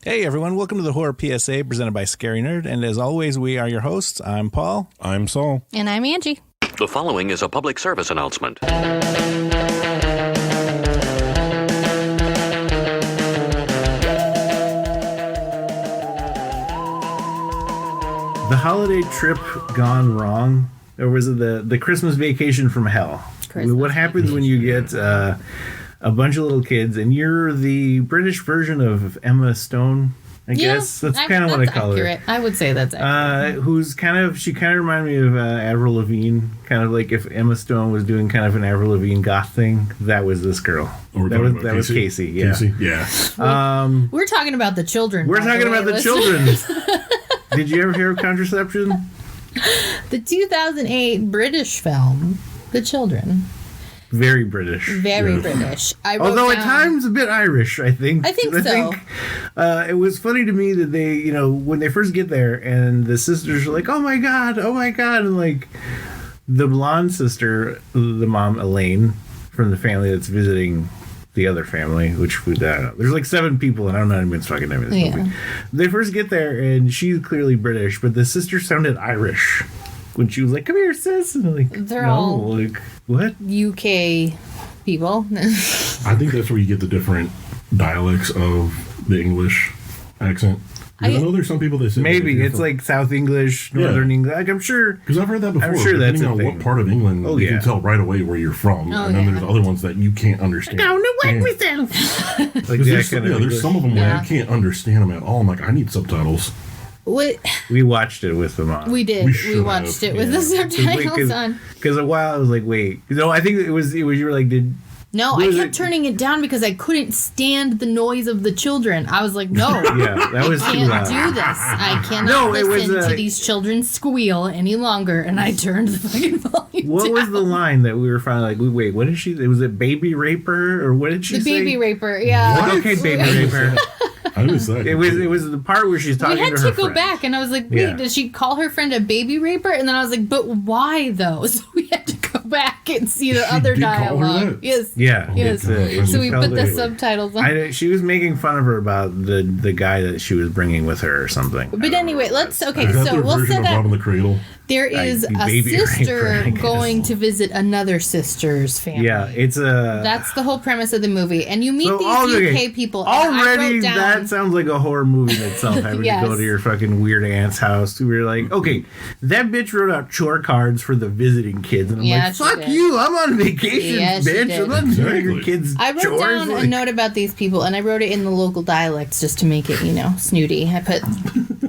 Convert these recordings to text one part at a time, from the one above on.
Hey everyone, welcome to the Horror PSA presented by Scary Nerd, and as always, we are your hosts. I'm Paul. I'm Saul. And I'm Angie. The following is a public service announcement. The holiday trip gone wrong, or was it the Christmas vacation from hell? What happens when you get a bunch of little kids and you're the British version of Emma Stone? I guess that's kind of what I call accurate. her. I would say that's accurate. She kind of reminded me of Avril Lavigne, kind of like if Emma Stone was doing kind of an Avril Lavigne goth thing. That was this girl. Oh, that was Casey. Yeah. Casey? Yeah. We're talking about the children. We're talking about the children. Did you ever hear of Contraception? The 2008 British film, The Children. Very British. Very British. Although at times a bit Irish, I think. I think so. It was funny to me that they, when they first get there and the sisters are like, oh my God. And like the blonde sister, the mom, Elaine, from the family that's visiting the other family, which there's like 7 people and I don't know anyone's fucking name in this movie. They first get there and she's clearly British, but the sister sounded Irish. When she was like, "Come here, sis," and I'm like, they're all like what? UK people. I think that's where you get the different dialects of the English accent. I know there's some people that say maybe it's like South English, Northern English. Like I'm sure because I've heard that before. I'm sure that's depending on what part of England you can tell right away where you're from, and then there's other ones that you can't understand. Go to work myself. Like there's some of them where I can't understand them at all. I'm like, I need subtitles. We watched it with them on. We did. We watched it with the subtitles on. Because a while I was like, wait. I think it was you were like, No, I kept turning it down because I couldn't stand the noise of the children. I was like, no. Yeah, that was too loud. I can't do this. I cannot listen to these children squeal any longer. And I turned the fucking volume What down. was the line that we were finally like, wait, what did she, was it baby raper? Or what did she say? The baby raper, yeah. Like, okay, baby raper. I was like, it was the part where she's talking to her friend. We had to go back, and I was like, wait, did she call her friend a baby raper? And then I was like, but why, though? So we had to go back and see the other dialogue. Yes. Yeah. Yes. So we put the subtitles on. She was making fun of her about the guy that she was bringing with her or something. But anyway, so we'll set up. Robin the Cradle? There is a sister going to visit another sister's family. Yeah, that's the whole premise of the movie. And you meet these UK people. Already, that sounds like a horror movie in itself, having to go to your fucking weird aunt's house. We were like, okay, that bitch wrote out chore cards for the visiting kids. And I'm like, fuck you, I'm on vacation, bitch. I'm not doing your kids' I wrote down a note about these people, and I wrote it in the local dialects just to make it, snooty. I put,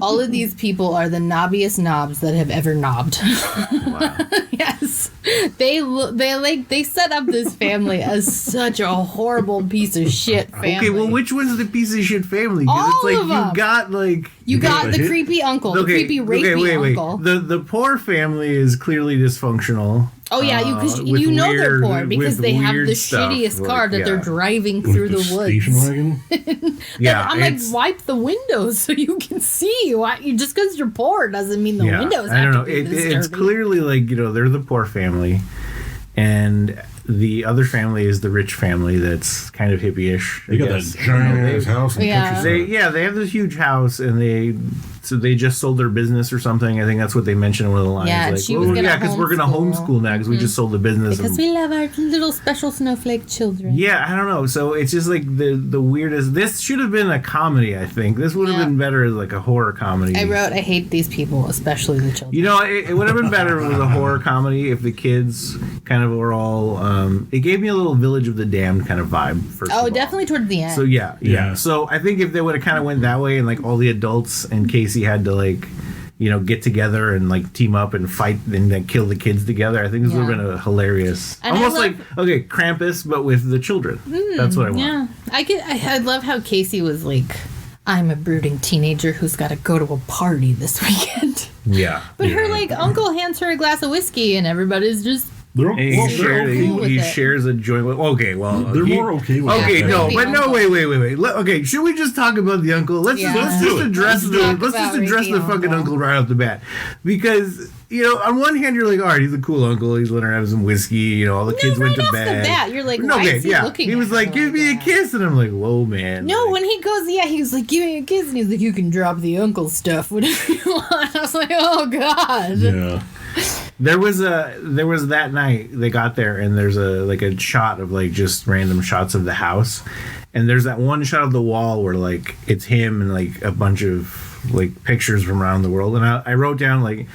all of these people are the knobbiest knobs that have ever knobbed. Wow. Yes, they set up this family as such a horrible piece of shit family. Okay, well, which one's the piece of shit family? All it's like of them. You got the creepy uncle, the creepy rapey uncle. The poor family is clearly dysfunctional. Oh yeah, you know they're poor because they have the shittiest car that they're driving through the woods. Station wagon. Yeah, I'm like, wipe the windows so you can see. Just because you're poor doesn't mean the windows. I don't know. It's clearly like they're the poor family, and the other family is the rich family that's kind of hippie-ish. They got that giant house in the countryside. They have this huge house, and they just sold their business or something. I think that's what they mentioned in one of the lines. Yeah, because we're going to homeschool now because we just sold the business. Because we love our little special snowflake children. Yeah, I don't know. So it's just like the weirdest. This should have been a comedy, I think. This would have been better as like a horror comedy. I wrote, I hate these people, especially the children. It would have been better with a horror comedy if the kids kind of were all... it gave me a little Village of the Damned kind of vibe, first of all. Definitely towards the end. So, yeah. So I think if they would have kind of went that way and like all the adults and Casey had to like, get together and like team up and fight and then kill the kids together, I think this would have been a hilarious... And almost like, Krampus, but with the children. That's what I want. Yeah. I love how Casey was like... I'm a brooding teenager who's got to go to a party this weekend. Yeah. But her, uncle hands her a glass of whiskey and everybody's just They're, And well, they're okay cool with with he it. shares a joint with. Okay, well, They're more okay with Okay, that. no, Creepy but no, uncle. wait. Okay, should we just talk about the uncle? Let's Yeah. let's do just it. address Let's the talk let's just about address creepy the fucking uncle. uncle right off the bat, because on one hand you're like, all right, he's a cool uncle. He's letting her have some whiskey. All the kids went to right off bed. the bat, you're like, no, why okay, is he yeah. looking He at was her like, give like me a that? kiss, and I'm like, whoa, man. No, Like, when he goes, he was like, give me a kiss, and he's like, you can drop the uncle stuff, whatever you want. I was like, oh god. Yeah. There was that night they got there, and there's a shot of like just random shots of the house, and there's that one shot of the wall where like it's him and like a bunch of like pictures from around the world, and I wrote down like,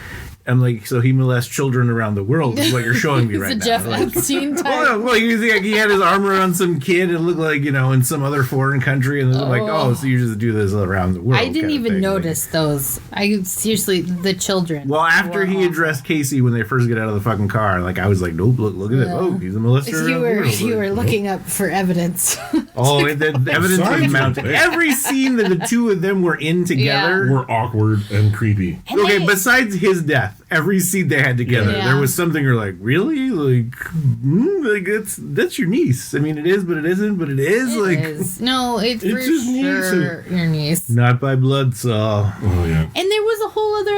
I'm like, so he molests children around the world is what you're showing me He's right a now. Jeff Like, Epstein type. well, he had his arm around some kid and it looked like, in some other foreign country, and they're like, oh, so you just do this around the world. I didn't kind of even thing. notice those. I seriously, the children. Well, after were he awful. addressed Casey when they first get out of the fucking car, like I was like, nope, look at it. Yeah. Oh, he's a molester. around You the were world. you were Like, looking up for evidence. oh, the evidence was Signs mounted. were there. Every scene that the two of them were in together. Were awkward and creepy. And Okay, they- besides his death, every scene they had together, Yeah. there was something you're like, really? Like that's your niece. I mean, it is, but it isn't, but it is. It like, is. No, it's It's for his niece. sure your niece. not by blood, Saul. Oh, yeah. And there was a whole other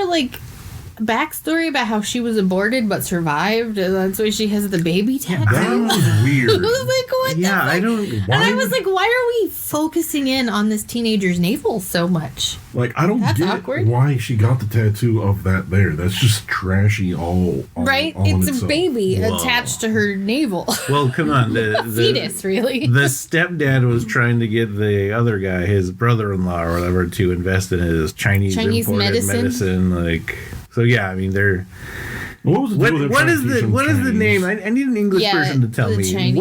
backstory about how she was aborted but survived, and that's why she has the baby tattoo. That was weird. I was like, what Yeah, the fuck? I don't. And I was like, why are we focusing in on this teenager's navel so much? Like, I don't That's get awkward. why she got the tattoo of that there. That's just trashy all Right? all in It's a itself. baby Whoa. attached to her navel. Well, come on. The Fetus, really. The stepdad was trying to get the other guy, his brother-in-law or whatever, to invest in his Chinese imported medicine? Like, so yeah, I mean, they're. What was the deal with him What trying is to teach the him what is the Chinese? name? I need an English Yeah, person to tell the me. Chinese,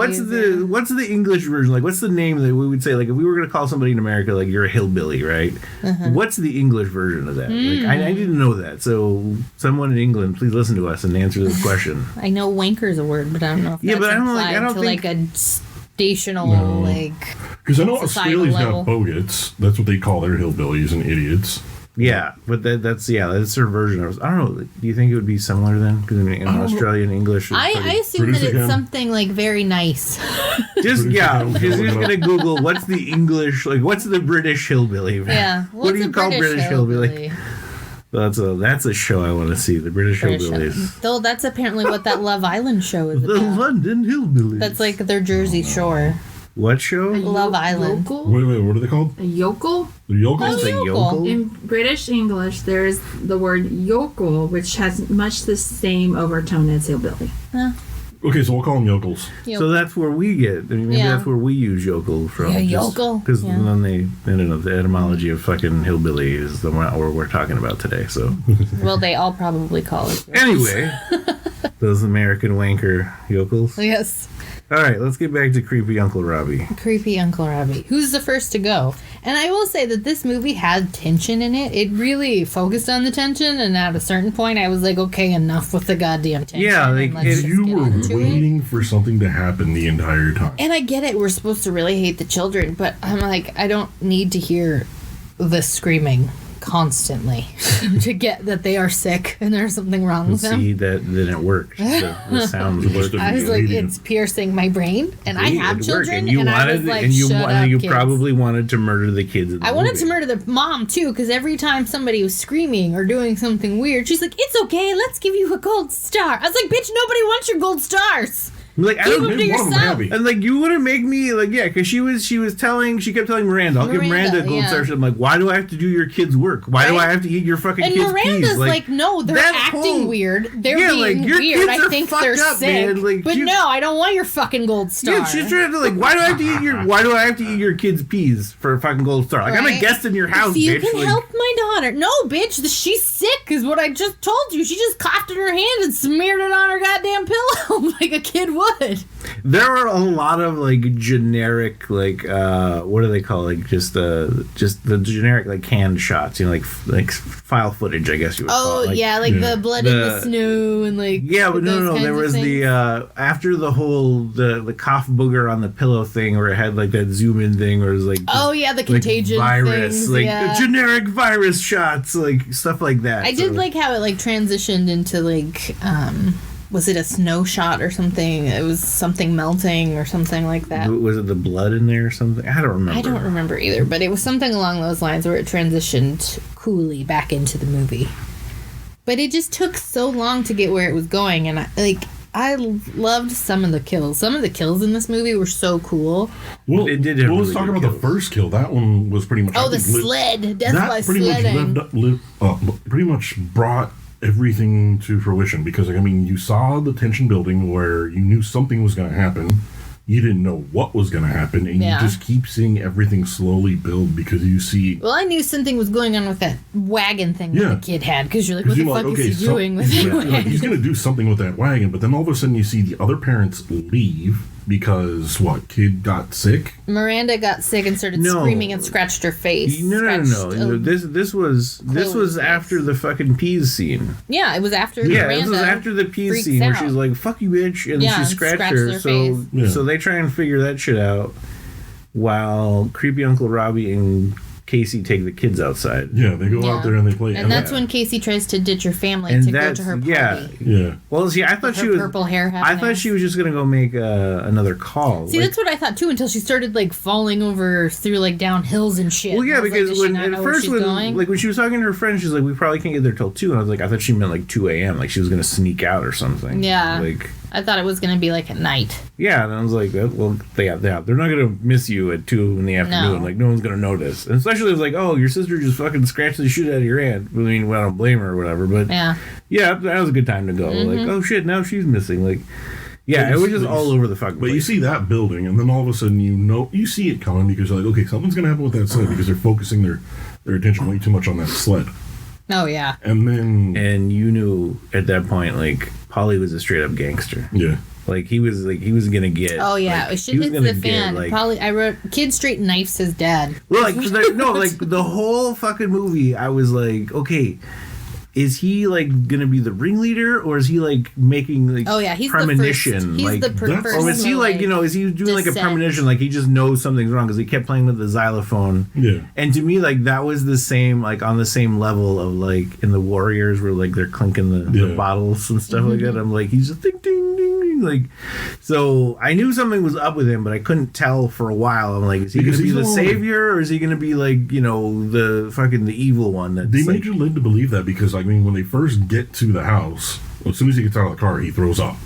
What's the English version? Like, what's the name that we would say? Like, if we were going to call somebody in America, like, you're a hillbilly, right? Uh-huh. What's the English version of that? Hmm. Like, I didn't know that. So, someone in England, please listen to us and answer this question. I know wanker is a word, but I don't know if Yeah, that's but I don't implied think- to like a stational No. like. Because I know societal Australia's level. got bogots. That's what they call their hillbillies and idiots. Yeah, but that's their version of. I don't know. Do you think it would be similar then? Because in Australian English, is I pretty- assume that Producer it's Cam. something like very nice. just Cam, just look it gonna up. Google what's the English, like what's the British hillbilly? Yeah. What do you call British hillbilly? That's a show I want to see. The British hillbillies. Though that's apparently what that Love Island show is The about. London hillbillies. That's like their Jersey Shore. what show? Love Island. Yokel? Wait, what are they called? A yokel? The yokels? The yokel. yokel. In British English, there is the word yokel, which has much the same overtone as hillbilly. Okay, so we'll call them yokels. So that's where we get. I mean, maybe Yeah. that's where we use yokel from. Yeah, yokel. Because Yeah. then the etymology of fucking hillbilly is the one we're talking about today. So Well, they all probably call it. anyway, those American wanker yokels. Yes. All right, let's get back to creepy Uncle Robbie. Creepy Uncle Robbie. Who's the first to go? And I will say that this movie had tension in it. It really focused on the tension, and at a certain point, I was like, okay, enough with the goddamn tension. Yeah, and like, let's if just You get were into it. waiting for something to happen the entire time. And I get it, we're supposed to really hate the children, but I'm like, I don't need to hear the screaming constantly to get that they are sick and there's something wrong with them. See, that didn't work. The sounds worked. I was like, Idiot. it's piercing my brain, and I have It worked, children, and you and I wanted, was like, and you, shut wanted, up, you kids. probably wanted to murder the kids. In the I wanted movie. to murder the mom too, because every time somebody was screaming or doing something weird, she's like, "It's okay, let's give you a gold star." I was like, "Bitch, nobody wants your gold stars. Like, I Give don't them Made to one of them yourself." happy. And like you wouldn't make me like because she kept telling Miranda, I'll give Miranda a gold yeah. star. I'm like, why do I have to do your kids' work? Why do Right? I have to eat your fucking And kids' Miranda's peas? like, "No, they're that acting whole- weird. They're Yeah, being like, your weird. kids I are think fucked they're up, sick." man. Like, but you- no, I don't want your fucking gold star. Yeah, she's trying to like, why do I have to eat your kids' peas for a fucking gold star? Like, I'm a Right? guest in your house, If you bitch. can Like, help my daughter. No, bitch, she's sick is what I just told you. She just coughed in her hand and smeared it on her goddamn pillow like a kid would. there are a lot of like generic like what do they call like just the generic like canned shots, you know, like file footage, I guess you would call Oh, it. Like, yeah, like yeah. the blood in the The- snow and like. Yeah, but those no, kinds there of was things. the after the whole the cough booger on the pillow thing, where it had like that zoom in thing, where it was like Oh, yeah, the like contagion virus, things. like yeah. generic virus shots, like stuff like that. I So, did like how it like transitioned into like was it a snow shot or something? It was something melting or something like that. Was it the blood in there or something? I don't remember. I don't remember either, but it was something along those lines where it transitioned coolly back into the movie. But it just took so long to get where it was going, and I loved some of the kills. Some of the kills in this movie were so cool. Well, it did have let's really talk good about kills. the first kill. That one was pretty much... Oh, the sled. Death by sledding. Pretty much brought everything to fruition, because I mean, you saw the tension building where you knew something was going to happen. You didn't know what was going to happen, and you just keep seeing everything slowly build because you see... Well, I knew something was going on with that wagon thing that the kid had, because you're like, what the fuck is he doing with that wagon? He's going to do something with that wagon, but then all of a sudden you see the other parents leave because, kid got sick? Miranda got sick and started screaming and scratched her face. No. This was after the fucking peas scene. Yeah, it was after Miranda. This was after the peas scene where she's like, "Fuck you, bitch," and she scratched her. So they try and figure that shit out while creepy Uncle Robbie and Casey take the kids outside. Yeah, they go out there and they play. And that's when Casey tries to ditch her family to go to her party. Yeah. Well, see, I thought she was purple hair. I thought she was just gonna go make another call. See, that's what I thought too, until she started falling over through down hills and shit. Well, yeah, because when she was talking to her friend, she's like, "We probably can't get there till 2." And I was like, I thought she meant 2 a.m. Like she was gonna sneak out or something. Yeah. I thought it was gonna be at night. Yeah, and I was like, well, they're not gonna miss you at 2 in the afternoon. No. No one's gonna notice. And especially it was oh, your sister just fucking scratched the shit out of your aunt. I mean, I don't blame her or whatever, but yeah, that was a good time to go. Mm-hmm. Oh shit, now she's missing. It was just all over the fucking place. But you see that building, and then all of a sudden you see it coming because you're like, okay, something's gonna happen with that sled because they're focusing their attention way too much on that sled. Oh yeah. And you knew at that point Polly was a straight up gangster. Yeah. He was gonna get. Oh yeah, shit hits the fan. Polly, I wrote, kid straight knifes his dad. Well, the whole fucking movie, I was like, okay, is he gonna be the ringleader, or is he making oh yeah, he's premonition? He's the first. Or is he is he doing a premonition? He just knows something's wrong because he kept playing with the xylophone. Yeah. And to me, that was the same, on the same level of in the Warriors where they're clinking the bottles and stuff like that. I'm he's just ding ding ding ding so I knew something was up with him, but I couldn't tell for a while. I'm is he gonna be the savior, or is he gonna be the fucking the evil one? They made you led to believe that because when they first get to the house, as soon as he gets out of the car, he throws up.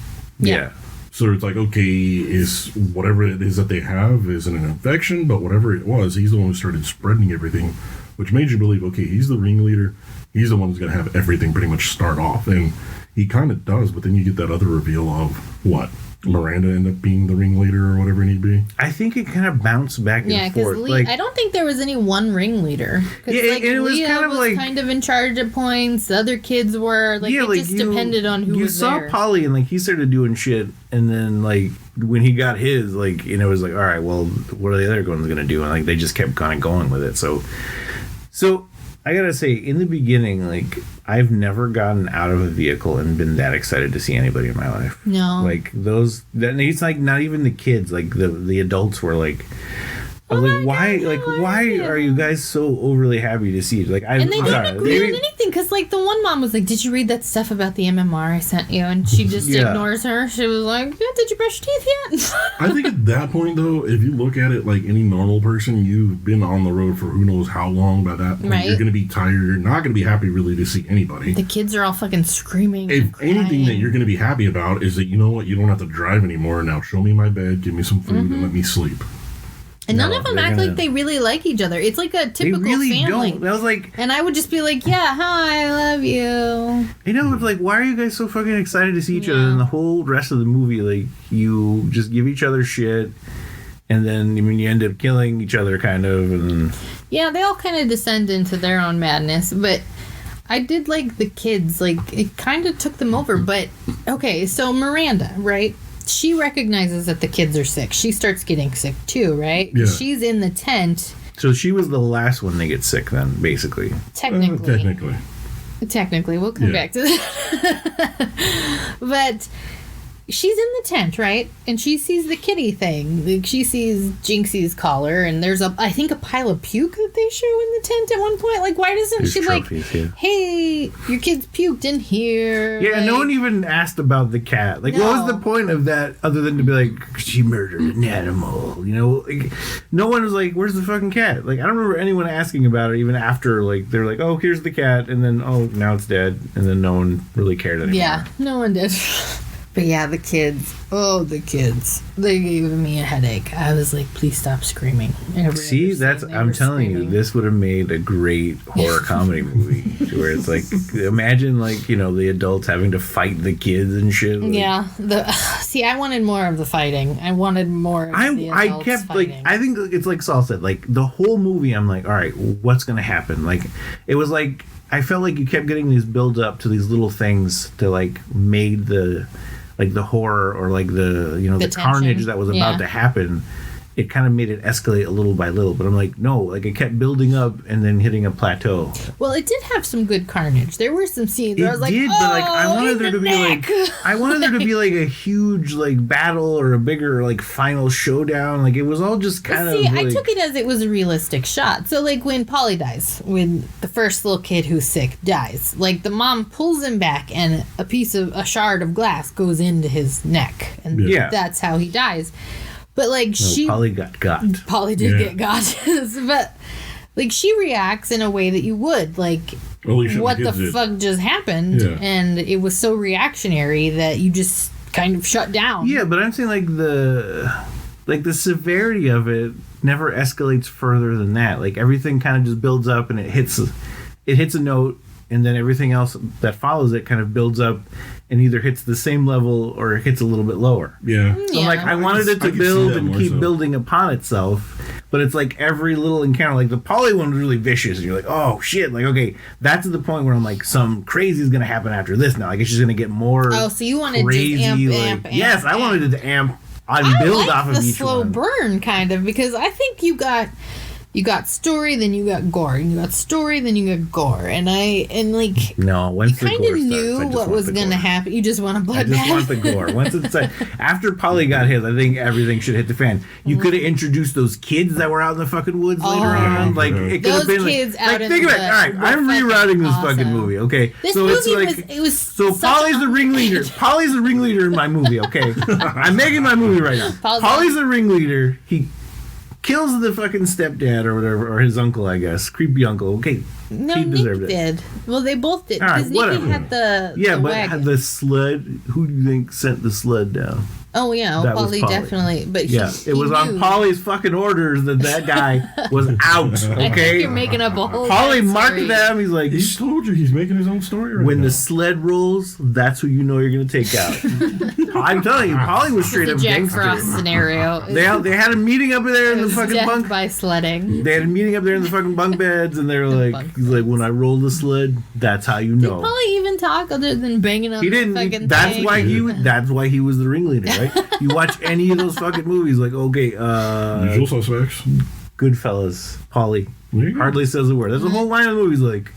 Yeah. So it's okay, is whatever it is that they have is an infection, but whatever it was, he's the one who started spreading everything, which made you believe, okay, he's the ringleader. He's the one who's going to have everything pretty much start off. And he kind of does, but then you get that other reveal of what? Miranda end up being the ringleader or whatever it need be. I think it kind of bounced back and forth. I don't think there was any one ringleader. Yeah, it was Leah was kind of in charge at points. The other kids were it just depended on who was there. You saw Polly and he started doing shit, and then when he got his it was all right, well, what are the other ones gonna do? And they just kept kind of going with it. So I gotta say, in the beginning, I've never gotten out of a vehicle and been that excited to see anybody in my life. No. It's not even the kids, the adults were why are you guys so overly happy to see it? And they didn't agree on anything, because the one mom was did you read that stuff about the MMR I sent you? And she just ignores her. She was did you brush your teeth yet? I think at that point, though, if you look at it like any normal person, you've been on the road for who knows how long. By that point, you're going to be tired. You're not going to be happy really to see anybody. The kids are all fucking screaming. If anything that you're going to be happy about is that, you know what, you don't have to drive anymore. Now show me my bed, give me some food, and let me sleep. And none of them act like they really like each other. It's like a typical family. Don't. I was and I would just be yeah, hi, I love you. It's why are you guys so fucking excited to see each other? And the whole rest of the movie, you just give each other shit, and then you end up killing each other, kind of. And yeah, they all kind of descend into their own madness, but I did like the kids. It kind of took them over. But okay, so Miranda, right? She recognizes that the kids are sick. She starts getting sick too, right? Yeah. She's in the tent. So she was the last one to get sick then, basically. Technically. We'll come back to that. But she's in the tent, right? And she sees the kitty thing. Like, she sees Jinxie's collar, and there's I think a pile of puke that they show in the tent at one point. Like, why doesn't There's she trophies, yeah. hey, your kid's puked in here? Yeah, like, no one even asked about the cat. Like, what was No. the point of that other than to be like, she murdered an animal? You know, like, no one was like, where's the fucking cat? Like, I don't remember anyone asking about it even after, like, they're like, oh, here's the cat, and then, oh, now it's dead, and then no one really cared anymore. Yeah, no one did. But yeah, the kids. Oh, the kids. They gave me a headache. I was like, please stop screaming. Every See, other that's scene they I'm were telling you, screaming. this would have made a great horror comedy movie. Where it's like, imagine like, you know, the adults having to fight the kids and shit. Like, Yeah, see, I wanted more of the fighting. I wanted more. Of the I adults kept fighting. like I think it's like Saul said, like the whole movie I'm like, all right, what's gonna happen? Like it was like I felt like you kept getting these build up to these little things to like made the like the horror or like the you know the tension. carnage that was about Yeah. to happen. It kind of made it escalate a little by little, but I'm like, no, like it kept building up and then hitting a plateau. Well, it did have some good carnage. There were some scenes It where I was like, did, oh, but like I wanted in there the to be neck. like I wanted there to be like a huge like battle or a bigger like final showdown. Like it was all just kind See, of. I like, took it as it was a realistic shot. So, like, when Polly dies, when the first little kid who's sick dies, like, the mom pulls him back and a shard of glass goes into his neck. And Yeah. that's how he dies. But, like, No, Polly got. Polly did Yeah. get got. But, like, she reacts in a way that you would. Like, Holy shit, what the kids did. fuck just happened? Yeah. And it was so reactionary that you just kind of shut down. Yeah, but I'm saying like the severity of it never escalates further than that. Like everything kind of just builds up and it hits a note, and then everything else that follows it kind of builds up and either hits the same level or it hits a little bit lower. Yeah. So like I wanted it I to could see build that and more keep so. building upon itself, but it's like every little encounter, like the Polly one was really vicious, and you're like, oh shit, like okay, that's to the point where I'm like, some crazy is gonna happen after this now. Like it's just gonna get more. Oh, so you wanted crazy, just amp, like, amp, amp. yes, I amp. wanted it to amp and I build like off of the each slow one. burn kind of, because I think you got story, then you got gore, and you got story, then you got gore, and like No, you once the kind gore of starts, I knew just what want was the gonna gore. happen. You just want a I bloodbath. just want the gore. Once it's like, after Polly got hit, I think everything should hit the fan. You could have introduced those kids that were out in the fucking woods later on. Like it could have Oh. Those been kids like, out in think the about it. All right, woods I'm were rewriting this fucking fucking awesome. movie. Okay, This so movie it's like was so such Polly's the an ringleader. underrated- Polly's the ringleader in my movie. Okay, I'm making my movie right now. Polly's the ringleader. He kills the fucking stepdad or whatever, or his uncle, I guess, creepy uncle. Okay, No, he Nick deserved it. did. Well, they both did. All right, Because Nikki whatever. had the Yeah, the but wagon. the sled. Who do you think sent the sled down? Oh yeah, That was Polly Polly. definitely. But Yeah, he it was on knew. Polly's fucking orders that guy was out. I think Okay, you're making up a whole. Polly bad marked story. them. He's like, He's told you he's making his own story right when now. the sled rolls, that's who you know you're gonna take out. I'm telling you, Polly was straight The up Jack Frost gangster. scenario. They had a meeting up there in It the was fucking death bunk. by sledding. They had a meeting up there in the fucking bunk beds, and they were like, bunk he's like, when I roll the sled, that's how you Did know. Polly even talk other than banging on He the fucking didn't. That's thing? why he. That's why he was the ringleader, right? You watch any of those fucking movies, like okay, Usual suspects. Goodfellas, Polly There you go. hardly says a word. There's a whole line of movies like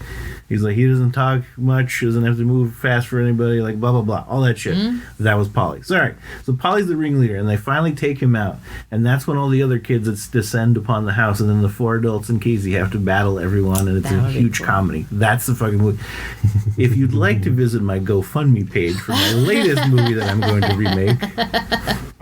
he's like he doesn't talk much, doesn't have to move fast for anybody, like blah blah blah, all that shit. That was Polly. So all right, so Polly's the ringleader, and they finally take him out, and that's when all the other kids descend upon the house, and then the four adults and Casey have to battle everyone, and it's That a would be huge cool. comedy. That's the fucking movie. If you'd like to visit my GoFundMe page for my latest movie that I'm going to remake,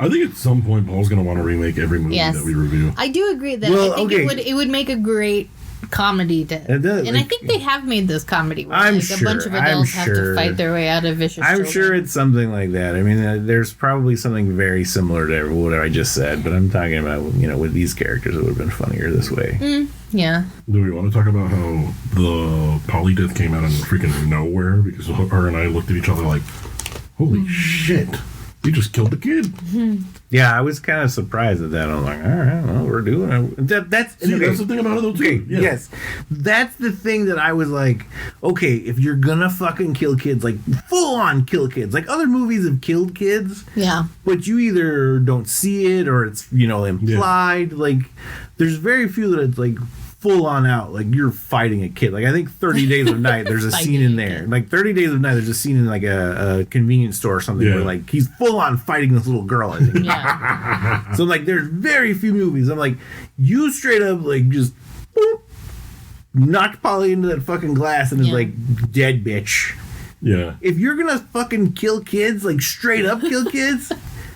I think at some point Paul's going to want to remake every movie Yes. that we review. I do agree that Well, I think okay. it would make a great comedy to, It does, and I like- think they have made this comedy where I'm like sure, a bunch of I'm adults have to sure. fight their way out of vicious I'm children. sure it's something like that. I mean, there's probably something very similar to what I just said, but I'm talking about, with these characters, it would have been funnier this way. Yeah. Do we want to talk about how the Polly death came out of freaking nowhere? Because her and I looked at each other like, holy shit, you just killed the kid. Yeah, I was kind of surprised at that. I'm like, all right, well, we're doing it. That's See, okay. that's the thing about it though, too. Okay, Yeah. yes. That's the thing that I was like, okay, if you're gonna fucking kill kids, like full on kill kids, like other movies have killed kids, Yeah. but you either don't see it or it's, implied. Like, there's very few that it's like full on out, like you're fighting a kid. Like I think 30 Days of Night, there's a scene in there. Like 30 Days of Night, there's a scene in like a convenience store or something where like he's full on fighting this little girl, I think. Yeah. So like there's very few movies. I'm like, you straight up like just boop, knocked Polly into that fucking glass and is like dead bitch. Yeah. If you're gonna fucking kill kids, like straight up kill kids,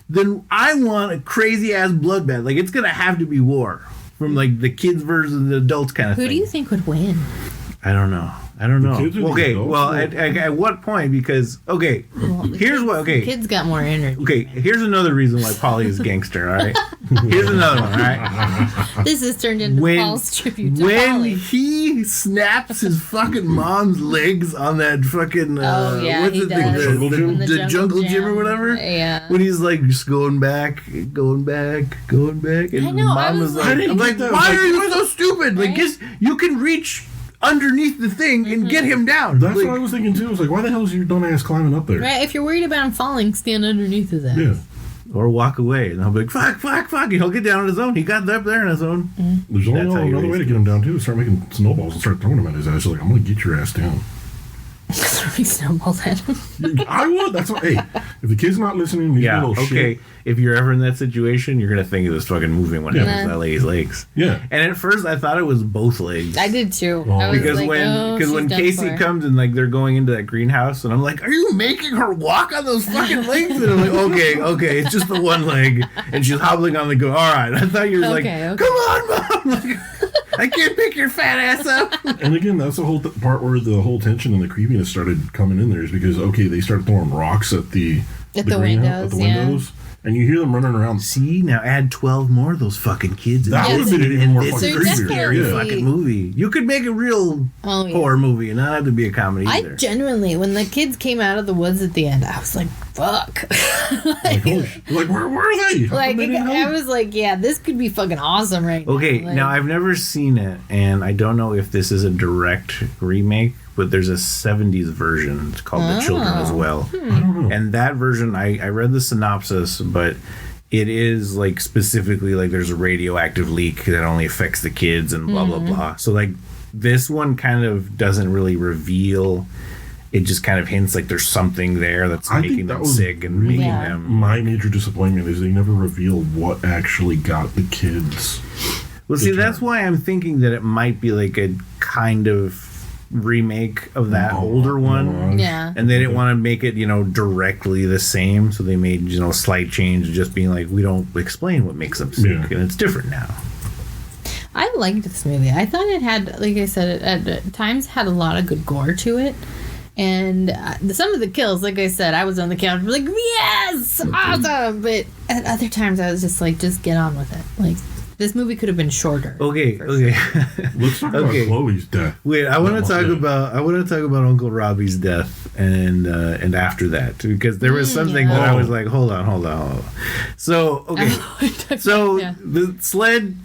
then I want a crazy ass bloodbath. Like it's gonna have to be war from like the kids versus the adults kind of thing. Who do you think would win? I don't know. I don't know. kids or the Okay, adults? well, at what point? Because here's what. Okay, Kids got more energy. okay. Here's another reason why Polly is gangster. All right. Here's another one. All right. This has turned into Paul's tribute to When Polly. he snaps his fucking mom's legs on that fucking Oh, yeah, what's he the thing, does. Jungle Gym? the jungle gym or whatever. Yeah. When he's like just going back, and I know, mom I was was like- like, I didn't I'm like, get that. why Like, are you so stupid? Like, Right? just you can reach underneath the thing and get him down. That's Like, what I was thinking too. I was like, why the hell is your dumb ass climbing up there? Right, if you're worried about him falling, stand underneath his ass. Yeah. or walk away, and I'll be like, fuck, and he'll get down on his own. He got up there on his own. There's only That's how you another raise way to get him down too. Start making snowballs and start throwing them at his ass. Like, I'm gonna get your ass down. Throwing snowballs at him. I would. That's what. Hey, if the kid's not listening, he's Yeah, a little okay. shit. If you're ever in that situation, you're gonna think of this fucking movie when it happens to that lady's legs. Yeah. And at first, I thought it was both legs. I did too. Oh, I was Because like, oh, when she's done Casey for. comes and like they're going into that greenhouse, and I'm like, are you making her walk on those fucking legs? And I'm like, okay, it's just the one leg, and she's hobbling on the go. All right, I thought you were like, Okay, okay. come on, mom. Like, I can't pick your fat ass up. And again, that's the whole part where the whole tension and the creepiness started coming in there is because they started throwing rocks at the greenhouse, at the windows, and you hear them running around. See, now add 12 more of those fucking kids. That Yes. would have been even more And fucking this So is a creepier. scary definitely- fucking movie. You could make a real Oh, yeah. horror movie and not have to be a comedy I either. genuinely, when the kids came out of the woods at the end, I was like, fuck. Like, holy shit. Like, where are they? How Like, come they didn't I help? was like, yeah, this could be fucking awesome right Okay, now. Like, now I've never seen it, and I don't know if this is a direct remake, but there's a 70s version. It's called The Children as well. I don't know. And that version, I read the synopsis, but it is like specifically like there's a radioactive leak that only affects the kids and blah, blah, blah. So, like, this one kind of doesn't really reveal. It just kind of hints like there's something there that's I think making that them was sick and really making Yeah. them. My major disappointment is they never reveal what actually got the kids. Well, see, the that's turn. why I'm thinking that it might be like a kind of remake of that older one. yeah. And they didn't want to make it, directly the same, so they made, a slight change, just being like, we don't explain what makes them sick, Yeah. and it's different now. I liked this movie. I thought it had, like I said, it at times had a lot of good gore to it. And some of the kills, like I said, I was on the couch like, yes, awesome. But at other times, I was just like, just get on with it. Like, this movie could have been shorter. Okay. Let's talk Okay. about Chloe's death. Wait, I want to talk Yeah. about Uncle Robbie's death and after that, because there was something that I was like, hold on. So okay, so Yeah. the sled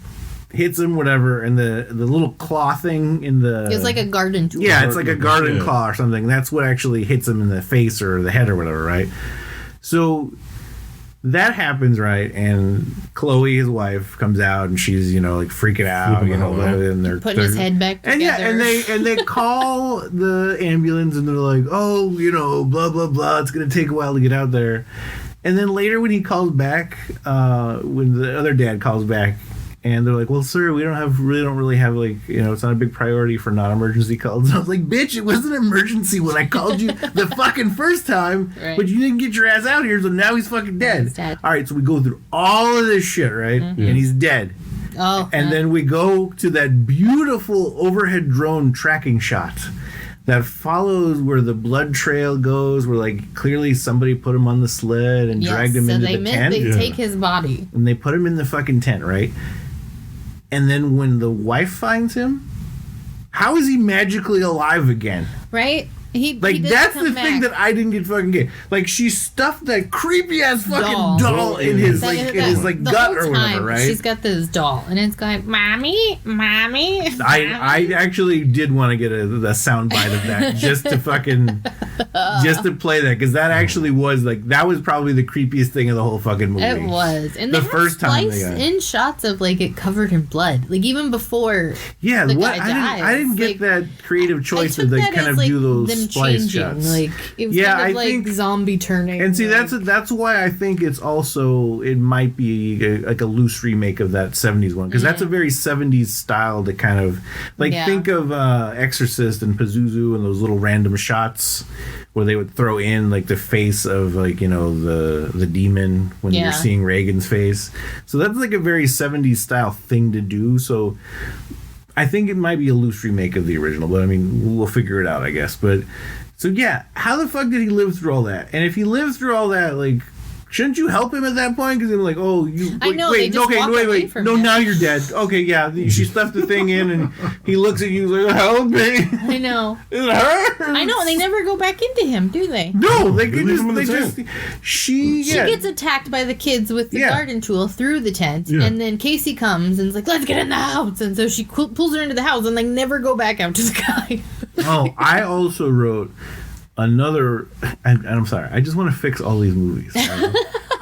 hits him, whatever, and the little claw thing in the It was like a garden tool. yeah, it's like a garden Yeah. claw or something. That's what actually hits him in the face or the head or whatever, right? So that happens, right? And Chloe, his wife, comes out and she's like freaking out, Flipping out. and they're Putting his head back and together. and they call the ambulance and they're like, oh, blah blah blah. It's gonna take a while to get out there. And then later when he calls back, when the other dad calls back. And they're like, well, sir, we don't really have like, it's not a big priority for non-emergency calls. And I was like, bitch, it was an emergency when I called you the fucking first time, Right. but you didn't get your ass out here, so now he's fucking dead. He's dead. All right, so we go through all of this shit, right? And he's dead. Oh, And then we go to that beautiful overhead drone tracking shot that follows where the blood trail goes, where like clearly somebody put him on the sled and yes, dragged him so into they the meant tent. they Yeah. take his body. And they put him in the fucking tent, right? And then when the wife finds him, how is he magically alive again? Right? He Like, does that's come the thing back. that I didn't fucking get. Like, she stuffed that creepy ass fucking Doll. doll in his That- like in his like the gut whole or whatever, time, right? She's got this doll, and it's going, mommy. I actually did want to get a sound bite of that just to fucking just to play that, because that actually was like, that was probably the creepiest thing of the whole fucking movie. It was, and The they had first time they spliced got- in shots of like it covered in blood, like even before. Yeah, the what guy I didn't dies. get Like, that creative choice I to took like that kind as, of like, do those them splice changing. shots. Like it was Yeah, kind of I like think- zombie turning. And see, like, that's why I think it's also, it might be like a loose remake of that 70s one, because that's a very 70s style to kind of like, Yeah. think of Exorcist and Pazuzu and those little random shots where they would throw in like the face of like, you know, the demon when Yeah. you're seeing Reagan's face. So that's like a very 70s style thing to do. So I think it might be a loose remake of the original, but I mean, we'll figure it out, I guess. But so yeah, how the fuck did he live through all that? And if he lived through all that, like, shouldn't you help him at that point? Because they're like, oh, you. I know, they just walk away from no, him. now you're dead. Okay, yeah, she stuffed the thing in, and he looks at you like, help me. I know. It hurts. I know. They never go back into him, do they? No, they They could leave just. him in They the just. tent. She She gets attacked by the kids with the Yeah. garden tool through the tent, Yeah. and then Casey comes and is like, "Let's get in the house." And so she pulls her into the house, and they never go back out to the guy. Oh, I also wrote another. And I'm sorry, I just want to fix all these movies.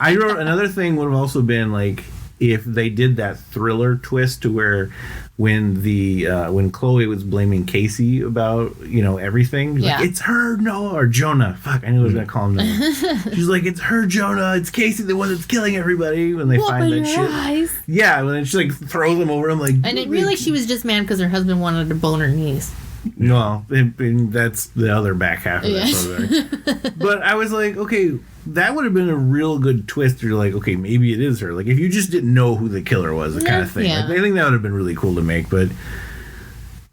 I wrote another thing would have also been like if they did that thriller twist to where when Chloe was blaming Casey about, you know, everything, Yeah. like, it's her Noah or Jonah. Fuck, I knew I was gonna call him Noah. She's like, it's her Jonah. It's Casey, the one that's killing everybody. When they find Open that your shit. eyes. Yeah, when she like throws them over him like. And it really, she was just mad because her husband wanted to bone her knees. No, that's the other back half of that Yeah. story. But I was like, okay, that would have been a real good twist. You're like, okay, maybe it is her. Like, if you just didn't know who the killer was, the kind of thing. Yeah. Like, I think that would have been really cool to make. But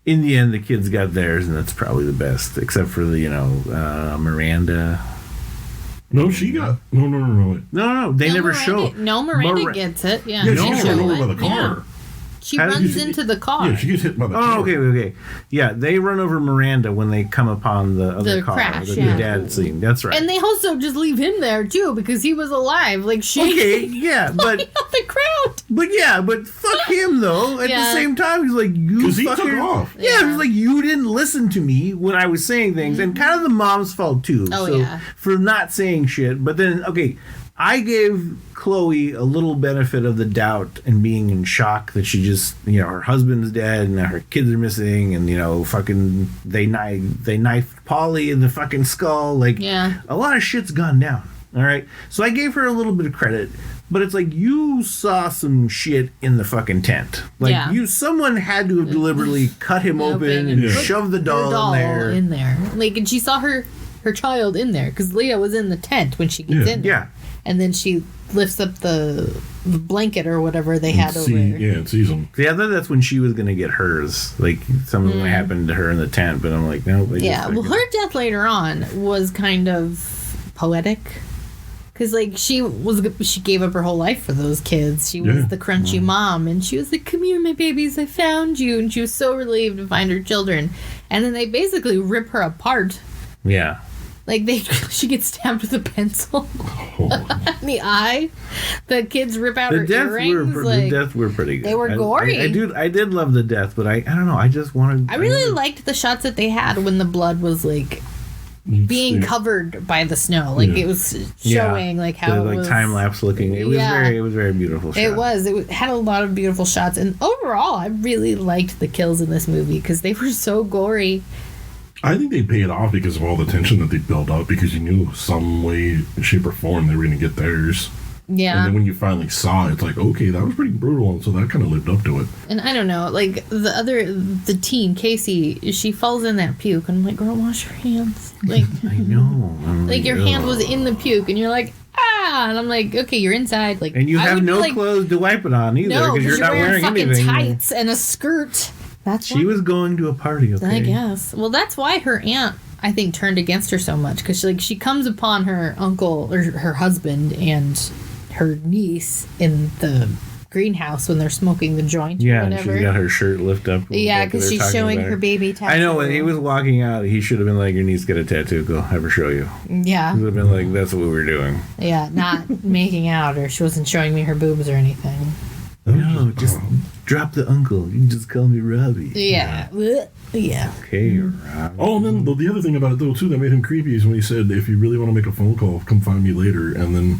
in the end, the kids got theirs, and that's probably the best, except for the, you know, Miranda. No, she got no. No, they never Miranda, show. No, Miranda Mira- gets it. Yeah, Yeah, No. she gets run over by the car. Yeah. She How did runs you- into the car. Yeah, she gets hit by the car. Oh, okay. Yeah, they run over Miranda when they come upon the other The car, crash, the yeah. dad scene. That's right. And they also just leave him there too because he was alive, like shaking Okay, yeah, but off the ground. But fuck him though. At the Yeah. same time, he's like, you 'Cause he fucker. took off. Yeah, Yeah. he's like, you didn't listen to me when I was saying things, and kind of the mom's fault too. Oh, so yeah. for not saying shit. But then, okay, I gave Chloe a little benefit of the doubt and being in shock that she just, you know, her husband's dead and her kids are missing, and you know, fucking they knifed Polly in the fucking skull. Like, Yeah. a lot of shit's gone down. All right, so I gave her a little bit of credit, but it's like you saw some shit in the fucking tent. Like Yeah. someone had to have deliberately cut him open and Yeah. shoved the Her doll, in there. Like, and she saw her child in there because Leah was in the tent when she gets Yeah. in there. Yeah, And then she lifts up the blanket or whatever they had over. It sees him. see, I thought that's when she was gonna get hers. Like something happened to her in the tent, but I'm like, no. Yeah, well, her death later on was kind of poetic. Cause like she gave up her whole life for those kids. She was Yeah. the crunchy mom, and she was like, "Come here, my babies, I found you." And she was so relieved to find her children. And then they basically rip her apart. Yeah. Like she gets stabbed with a pencil Oh, in the eye. The kids rip out The her deaths earrings. were like, the deaths were pretty good. they were gory. I did love the death, but I don't know. I just wanted. I really liked the shots that they had when the blood was like being yeah. covered by the snow. Like Yeah. it was showing like how the, it was time lapse looking. It was Yeah. very beautiful. Shot. It had a lot of beautiful shots, and overall, I really liked the kills in this movie because they were so gory. I think they paid off because of all the tension that they built up because you knew some way, shape, or form they were going to get theirs. And Yeah, then when you finally saw it, it's like, okay, that was pretty brutal. And so that kind of lived up to it. and I don't know, like the teen Casey, she falls in that puke, and I'm like, girl, wash your hands. Like, I know. I'm like your hand ugh. was in the puke, and you're like, ah, and I'm like, okay, you're inside. Like, And you I have would be no like, clothes to wipe it on either no, because because you're not wearing fucking anything. tights and a skirt. That's She why. was going to a party, okay? I guess. Well, that's why her aunt, I think, turned against her so much because she comes upon her uncle or her husband and her niece in the greenhouse when they're smoking the joint or Yeah, and whatever. she's got her shirt lift up. Yeah, like because they're she's talking showing about her baby tattoo. I know, when he was walking out, he should have been like, your niece got a tattoo, go have her show you. Yeah. He would have been like, that's what we were doing. Yeah, not making out, or she wasn't showing me her boobs or anything. No, just drop the uncle. You can just call me Robbie. Yeah. Yeah. Okay, Robbie. Oh, and then the other thing about it, though, too, that made him creepy is when he said, if you really want to make a phone call, come find me later. And then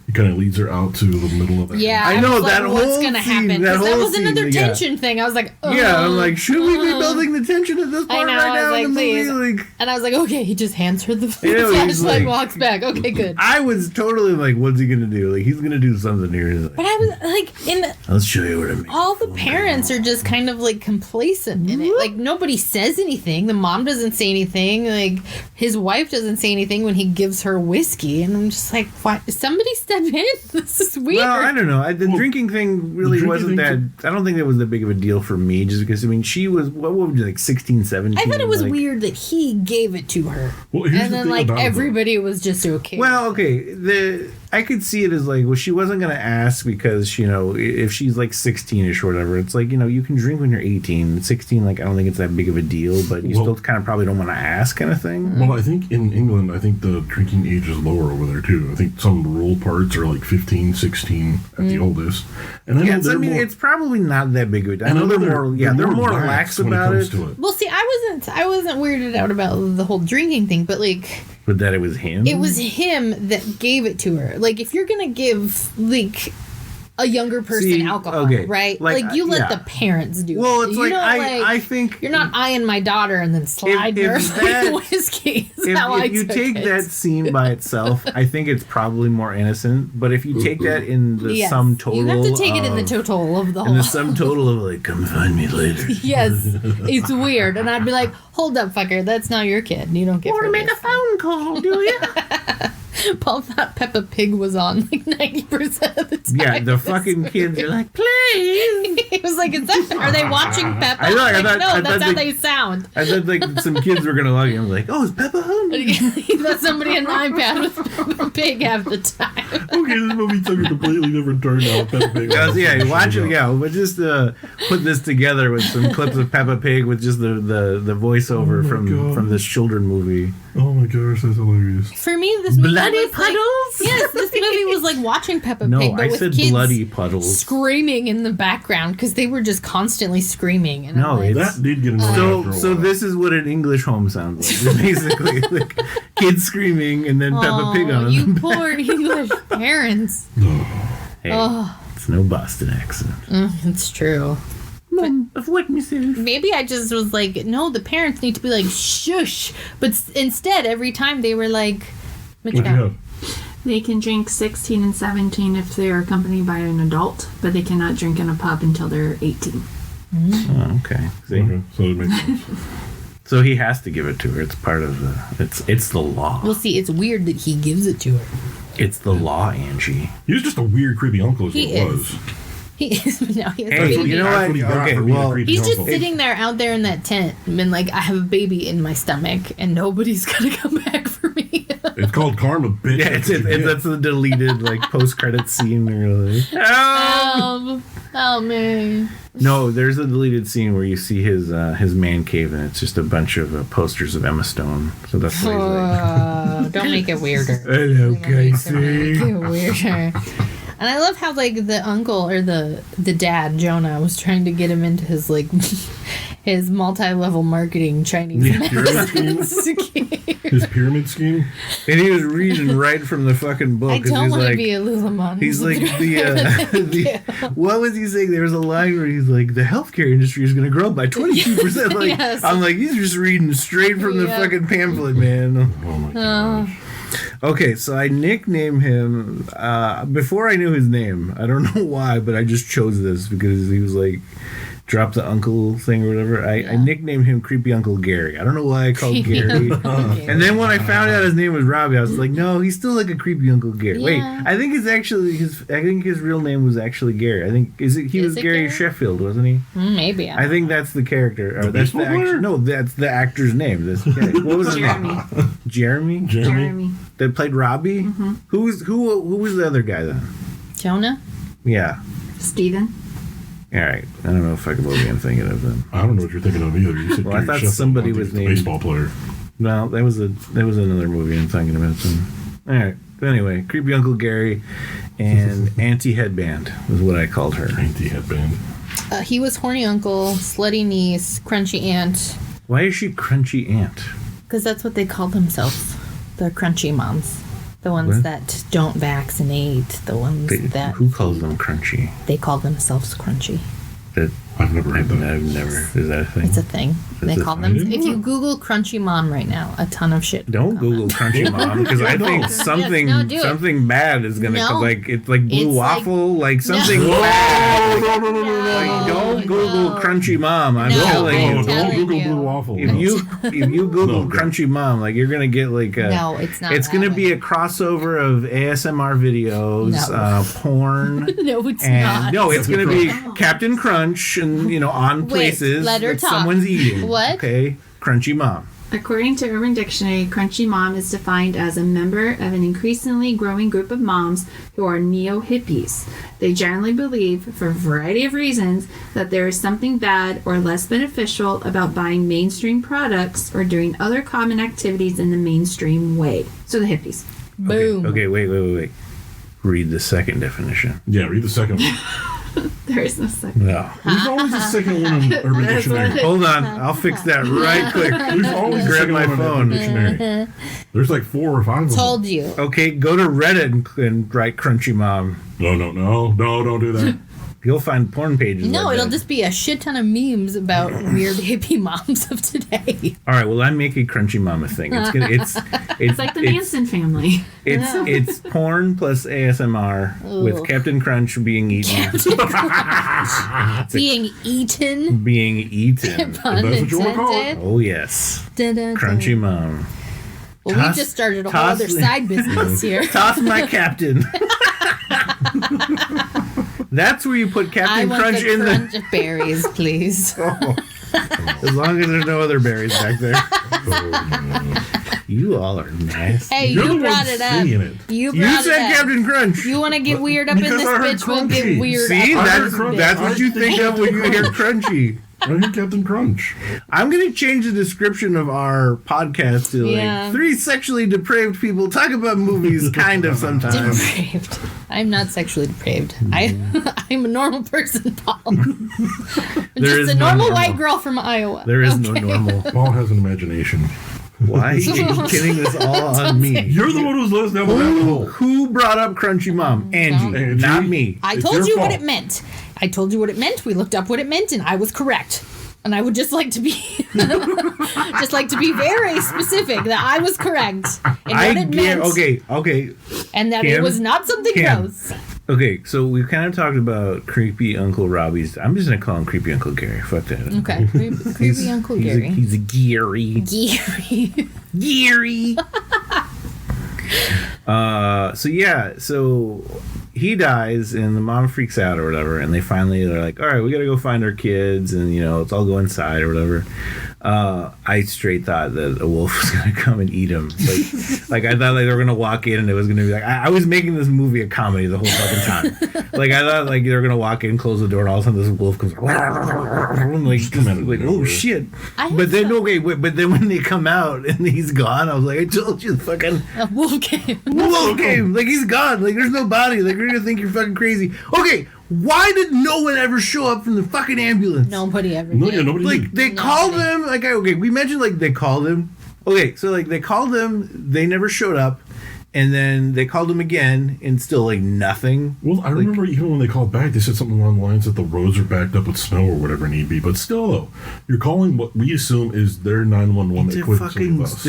he kind of leads her out to the middle of the Yeah, I know, was like, that what's whole gonna scene, happen? that 'Cause that whole was another scene, yeah. tension thing. I was like, oh. Yeah, I'm like, should we be building the tension at this I point know, right I was now like, in the please. movie? Like, And I was like, okay, he just hands her the You know, he's flashlight like- and walks back. Okay, good. I was totally like, what's he gonna do? Like, he's gonna do something here. He's But like, I was like, I'll show you what I mean. all the parents are just kind of like complacent in it. Like nobody says anything. The mom doesn't say anything. Like his wife doesn't say anything when he gives her whiskey. And I'm just like, why? Somebody step in. This is weird. Well, I don't know. The drinking thing really drinking wasn't thing that. I don't think that was that big of a deal for me, just because, I mean, she was, what would you, like 16, 17? I thought it was like, weird that he gave it to her. Well, here's And the then thing like about it, though. everybody was just okay. Well, okay. I could see it as like, well, she wasn't going to ask because, you know, if she's like 16ish or whatever, it's like, you know, you can drink when you're 18. 16, like, I don't think it's that big of a deal, but you Well- still kind of probably don't want to ask kind of thing. Well, I think in England, I think the drinking age is lower over there, too. I think some rural parts are like 15, 16 at the oldest. And I know Yeah, they're more... it's probably not that big of a deal. I and know they're more, they're more lax when about comes it. to it. Well, see, I wasn't weirded out about the whole drinking thing, but like But that it was him? it was him that gave it to her. Like if you're gonna give like a younger person See, alcohol, okay, right? like, Like, you let yeah. the parents do Well, it. it's You like, don't, I think... you're not eyeing my daughter and then sliding her if that- whiskey. Is how I If you took take it. that scene by itself, I think it's probably more innocent. But if you take that in the Yes. sum total, you have to take it in the of- total of the in whole. the sum total of like, come find me later. Yes, it's weird, and I'd be like, "Hold up, fucker, that's not your kid. You don't get." Want to make a phone call, do you? Paul thought Peppa Pig was on like 90% of the time. Yeah, the fucking kids are like, please. He was like, "Is that? Are they watching Peppa?" I know, I I'm like, thought- no, I that's thought how they sound. I thought like some kids were gonna log in. I'm like, oh, is Peppa home? He thought somebody on the iPad with Peppa Pig half the time. Okay, this movie took a completely different turn now. Peppa Pig. Yeah, you watch it. Yeah, but just put this together with some clips of Peppa Pig with just the voiceover Oh my from God. this children movie. Oh my gosh, that's hilarious. For me, this movie Bloody was like, puddles? yes, this movie was like watching Peppa No, Pig, but I with said kids bloody puddles. screaming in the background because they were just constantly screaming. And No, I'm like, it's- That did get annoying after a So while. this is what an English home sounds like. Basically, like kids screaming and then Peppa Pig on "Oh, you them. poor English parents." Hey, Oh. it's no Boston accent. It's true. Mom, I've wet myself. Maybe I just was like, no, the parents need to be like, shush. But instead, every time they were like, what you What'd you got? have? They can drink 16 and 17 if they are accompanied by an adult, but they cannot drink in a pub until they're 18. Oh, okay. See, Okay, so it makes sense. so he has to give it to her. It's part of the. It's the law. Well, see, it's weird that he gives it to her. It's the law, Angie. He was just a weird, creepy uncle is what He it is. was. He is now he has Hey, a baby. you know That's what? he got Okay, for being a well, creepy He's just uncle. sitting there out there in that tent and been like, I have a baby in my stomach and nobody's gonna come back for me. It's called karma, bitch. Yeah, that's the deleted like post credit scene. Where you're like, Oh man. no, there's a deleted scene where you see his man cave and it's just a bunch of posters of Emma Stone. So that's what he's like. Don't make it weirder. Hello, Make it weirder. And I love how like the uncle or the dad Jonah was trying to get him into his like his multi-level marketing Chinese Yeah, pyramid scheme. His pyramid scheme. And he was reading right from the fucking book. I 'cause don't he's want to like, be a Lululemon. he's like the what was he saying? There was a line where he's like, the healthcare industry is going to grow by 22%. Like, Yes. I'm like, he's just reading straight from the Yeah. fucking pamphlet, man. Oh my gosh. Okay, so I nicknamed him before I knew his name. I don't know why, but I just chose this because he was like, drop the uncle thing or whatever. I nicknamed him Creepy Uncle Gary. I don't know why I called Gary. And then when I found out his name was Robbie, I was like, no, he's still like a Creepy Uncle Gary. Wait, Yeah. I think it's actually I think his real name was actually Gary. I think he was Is it Gary Gary? Sheffield, wasn't he? Maybe. I think that's the character. Or The that's the baseball player? actor. No, that's the actor's name. This guy. What was his name? Jeremy. Jeremy. That played Robbie. Mm-hmm. Who was the other guy then? Jonah? Yeah. Steven? All right. I don't know if fucking movie I'm thinking of then. I don't know what you're thinking of either. You said Well, I Gary thought Sheffield. somebody I think was it's the named- baseball player. No, that was another movie I'm thinking about. So. All right. But anyway, creepy Uncle Gary and Auntie Headband was what I called her. Auntie headband. He was horny uncle, slutty niece, crunchy aunt, Why is she Crunchy Aunt? because that's what they call themselves. They're crunchy moms. The ones What? that don't vaccinate. The ones that Who calls them Crunchy? they call themselves crunchy. That I've never heard that. I've never. Is that a thing? It's a thing. They It's a call thing. them. I didn't If know you that. Google crunchy mom right now, a ton of shit. will Don't come Google up. Crunchy Mom because I think Yes, something no, do it. something bad is gonna No. come. Like it's like blue It's like- waffle, like something No. bad. No, no, no, no, Like, no. don't Google No. Crunchy Mom. I'm No, telling I'm you. Don't telling Google you. blue waffle. If you Google No, Crunchy Mom, like you're gonna get like a. No, it's not It's that gonna way. be a crossover of ASMR videos, No. porn. No, it's And not. no, it's gonna be Captain Crunch, and on Wait, places let her that talk. someone's eating. What? Okay, Crunchy Mom. According to Urban Dictionary, Crunchy Mom is defined as a member of an increasingly growing group of moms who are neo-hippies. They generally believe, for a variety of reasons, that there is something bad or less beneficial about buying mainstream products or doing other common activities in the mainstream way. So the hippies. Boom. Okay, wait. Read the second definition. Yeah, read the second one. There is no second. No. There's always a second one in Urban That's Dictionary. what- Hold on, I'll fix that right quick. There's always a Grab second my one in Urban phone. Dictionary. There's like 4 or 5 of them. Told you. Okay, go to Reddit and write Crunchy Mom. No, don't do that. You'll find porn pages. No, like it'll that. just be a shit ton of memes about weird hippie moms of today. All right, well, I'm making Crunchy Mom a thing. It's It's like the Manson family. It's porn plus ASMR with Ugh. Captain Crunch being eaten. Being eaten. being eaten. Pun That's what you wanna call it. intended. Oh yes, Dun, dun, dun. Crunchy Mom. Well, Toss- we just started a whole toss other me- side business here. Toss my captain. That's where you put I Captain want Crunch the in crunch of berries, please. as long as there's no other berries back there. You all are nasty. Hey, You're the you one brought it up. saying it. You You brought said it up. Captain Crunch. You want to get weird up in Because this I heard bitch? We'll get crunchy. weird See, up. I that's heard Crunch. that's what you think of when you hear Crunchy. I heard Captain Crunch. I'm going to change the description of our podcast to Yeah. like 3 sexually deprived people talk about movies kind of sometimes. Depraved. I'm not sexually depraved. I'm a normal person, Paul. I'm There is just a no normal normal. white girl from Iowa. There is Okay. no normal. Paul has an imagination. Why are you kidding this all on me? You're the one who's let us down the rabbit hole. Who brought up Crunchy Mom? Angie, Angie. not me. I It's told your you what fault. it meant. I told you what it meant. We looked up what it meant, and I was correct. And I would just like to be, very specific that I was correct in what it meant, Okay. and that it Kim? was not something Kim. gross. Okay, so we've kind of talked about creepy Uncle Robbie's. I'm just going to call him creepy Uncle Gary. Fuck that. Okay, creepy Uncle Gary. He's a Gary. Gary. Gary. So he dies and the mom freaks out or whatever, and they're like, all right, we gotta go find our kids, and let's all go inside or whatever. I straight thought that a wolf was gonna come and eat him. Like I thought they were gonna walk in and it was gonna be like I was making this movie a comedy the whole fucking time. Like I thought they were gonna walk in, close the door, and all of a sudden this wolf comes like oh shit. But then when they come out and he's gone, I was like, I told you, fucking A wolf came. wolf came. Like he's gone. Like there's no body. Like we're gonna think you're fucking crazy. Okay, why did no one ever show up from the fucking ambulance? Nobody ever No, did. yeah, nobody. Like they called him. Like okay, we mentioned like they called him. Okay, so like they called him. They never showed up, and then they called him again, and still like nothing. Well, I remember even when they called back, they said something along the lines that the roads are backed up with snow or whatever it need be. But still, though, you're calling what we assume is their 911 It's a equivalent fucking bus.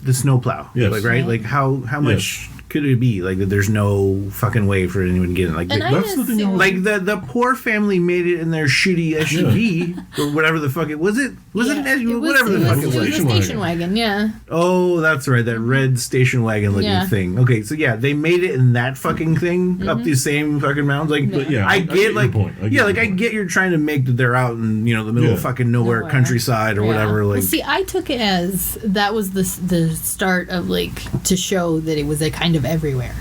the snowplow. Yes. Like right. Like how much could it be? Like that there's no fucking way for anyone to get in. Like And they- I That's the thing. assume- like the poor family made it in their shitty SUV or whatever the fuck it was. It was it an SUV? It was- Whatever the it fuck was, it was. it was a Station station wagon, yeah. Oh, that's right. That red station wagon looking Yeah. thing. Okay, so yeah, they made it in that fucking thing up these same fucking mountains. Like, But yeah, I I get get like, your point. I get yeah, your like I point. get you're trying to make that they're out in the middle of Yeah. fucking nowhere, Nowhere. countryside or Yeah. whatever. Like, Well, see, I took it as that was the start of like to show that it was a kind of everywhere.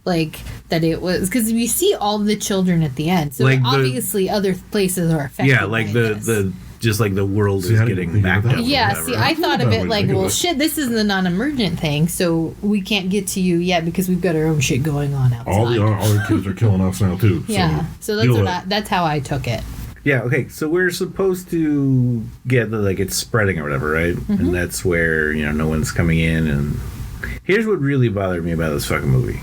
Like that it was because we see all the children at the end, so Like obviously other places are affected. Yeah, like by the this. just like the world See, is I didn't getting think of backed that up. way. or Yeah, whatever. see, I thought of That it way like, to think of well, it. shit, this isn't a non-emergent thing, so we can't get to you yet because we've got our own shit going on outside. All the other kids are killing us now too. yeah, so that's deal what with it. that's how I took it. Yeah, okay, so we're supposed to get the, like, it's spreading or whatever, right? Mm-hmm. And that's where, no one's coming in, and here's what really bothered me about this fucking movie.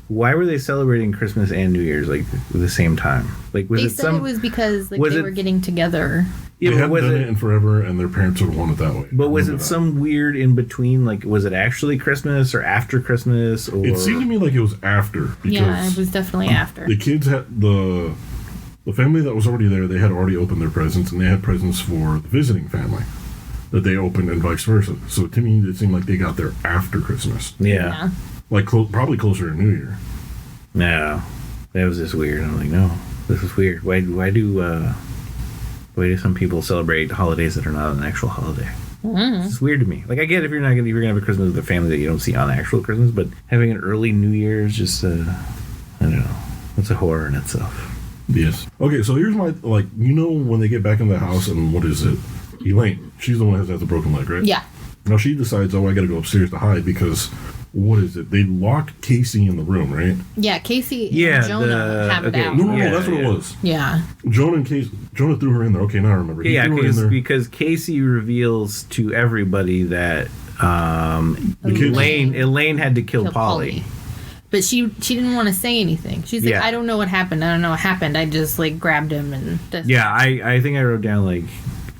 Why were they celebrating Christmas and New Year's, like, at the same time? Like, was They it said some... it was because like was they it- were getting together. yeah, they but hadn't was done it... it in forever, and their parents would want it that way. But was Remember it that. some weird in between? Like, was it actually Christmas or after Christmas? Or It seemed to me like it was after because Yeah, it was definitely after. the kids had the family that was already there. They had already opened their presents, and they had presents for the visiting family that they opened, and vice versa. So to me, it seemed like they got there after Christmas, Yeah. like probably closer to New Year. No. That was just weird. I'm like, no, this is weird. Why do some people celebrate holidays that are not an actual holiday? It's weird to me. Like, I get if you're gonna have a Christmas with a family that you don't see on actual Christmas, but having an early New Year is just I don't know. It's a horror in itself. Yes. Okay, so here's my when they get back in the house, and what is it? Elaine. She's the one that has the broken leg, right? Yeah. Now she decides, I got to go upstairs to hide because what is it? They locked Casey in the room, right? Yeah, Casey Yeah, and Jonah have it okay. out. No, Yeah, that's what yeah. it was. Yeah. Jonah threw her in there. Okay, now I remember. He Yeah, threw her in there. because Casey reveals to everybody that The kids- Elaine had to kill Polly. But she didn't want to say anything. She's like, Yeah. I don't know what happened. I don't know what happened. I just like grabbed him and just, Yeah, I think I wrote down like,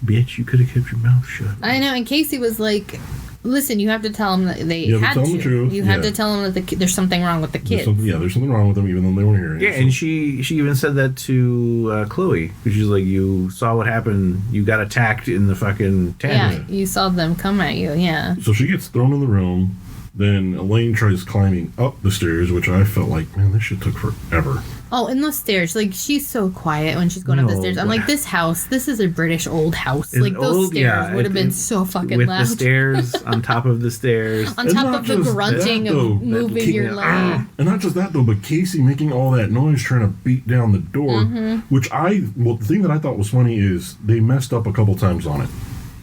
bitch, you could have kept your mouth shut. I know. And Casey was like, listen, you have to tell him that they You have to had tell to. them the truth, You have yeah. to tell them that there's something wrong with the There's kids. there's something wrong with them, even though they weren't here. Yeah, and she even said that to Chloe, because she's like, you saw what happened. You got attacked in the fucking tent. Yeah, you saw them come at you. Yeah. So she gets thrown in the room. Then Elaine tries climbing up the stairs, which I felt like, man, this shit took forever. Oh, and those stairs, like she's so quiet when she's going up the No, stairs. I'm like, this is a British old house. It's Like those old, stairs yeah, would have been it- so fucking With loud. the stairs on top of the stairs. On And top not of the just grunting that, though, of moving kicking your it, leg. And not just that though, but Casey making all that noise trying to beat down the door, which the thing that I thought was funny is they messed up a couple times on it,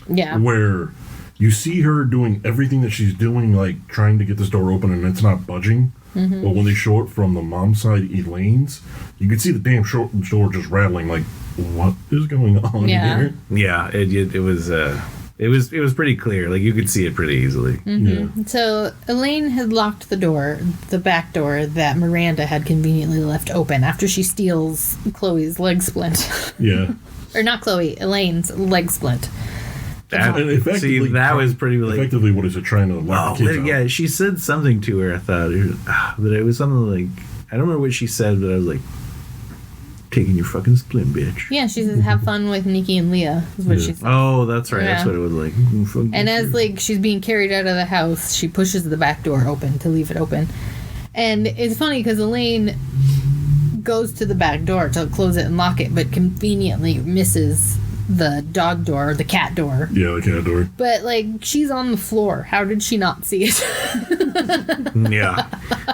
Yeah. where you see her doing everything that she's doing, like trying to get this door open, and it's not budging. But when they show it from the mom side, Elaine's, you can see the damn door just rattling. Like, what is going on Yeah. here? Yeah, it was pretty clear. Like you could see it pretty easily. Yeah. So Elaine had locked the back door that Miranda had conveniently left open after she steals Chloe's leg splint. Yeah. Or not Chloe, Elaine's leg splint. That, And effectively, see, that was pretty like. effectively, what is it trying to lock Oh, the kids out? yeah, she said something to her. I thought, but it was something like I don't remember what she said, but I was like, "Taking your fucking splint, bitch." Yeah, she says, have fun with Nikki and Leah, is what she said. Oh, that's right. That's Yeah. what it was like. And as like she's being carried out of the house, she pushes the back door open to leave it open. And it's funny because Elaine goes to the back door to close it and lock it, but conveniently misses the dog door, the cat door. Yeah, the cat door. But like she's on the floor. How did she not see it? yeah,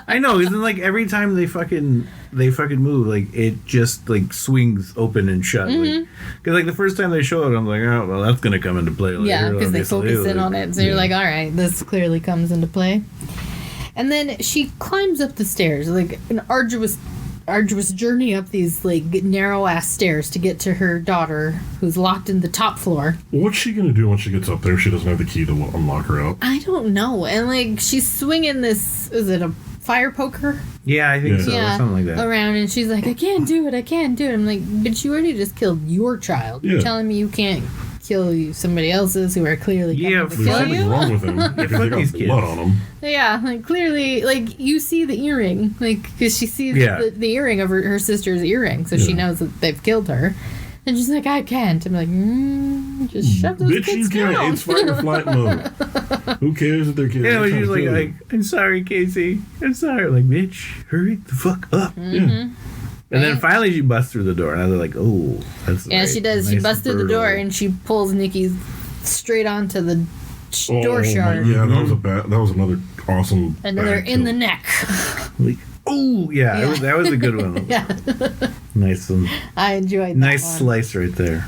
I know. Isn't like every time they fucking move, like it just like swings open and shut. Because like the first time they show it, I'm like, oh well, that's gonna come into play later. Yeah, because they obviously. focus in Like, on it. So you're like, all right, this clearly comes into play. And then she climbs up the stairs, like an arduous journey up these like narrow ass stairs to get to her daughter, who's locked in the top floor. What's she gonna do once she gets up there? She doesn't have the key to unlock her out. I don't know. And like she's swinging this, is it a fire poker? Yeah, I think Yeah. so, or something like that. Around, and she's like, I can't do it. I'm like, but you already just killed your child. You're Yeah. telling me you can't kill somebody else's who are clearly Yeah, coming to There's kill something you? wrong with him because they fuck got these kids. blood on them. Yeah, like clearly, like you see the earring, like because she sees Yeah. the earring of her sister's earring, so she Yeah. knows that they've killed her, and she's like, I can't. I'm like, just shut those Bitch, kids you can't. down. It's fight or flight mode. Who cares if they're kids? Yeah, They're but trying she's to like, kill you. I'm sorry, Casey. I'm sorry. Like, bitch, hurry the fuck up. Yeah. And then finally she busts through the door, and I was like, oh, that's Yeah, right. she does. She Nice busts through the brutal. door and she pulls Nikki straight onto the door Oh, shard, Yeah, that was another awesome. and then they're back in the kill. neck. Like, Oh yeah, Yeah. that was a good one. Yeah, Nice one. I enjoyed that Nice one. slice right there.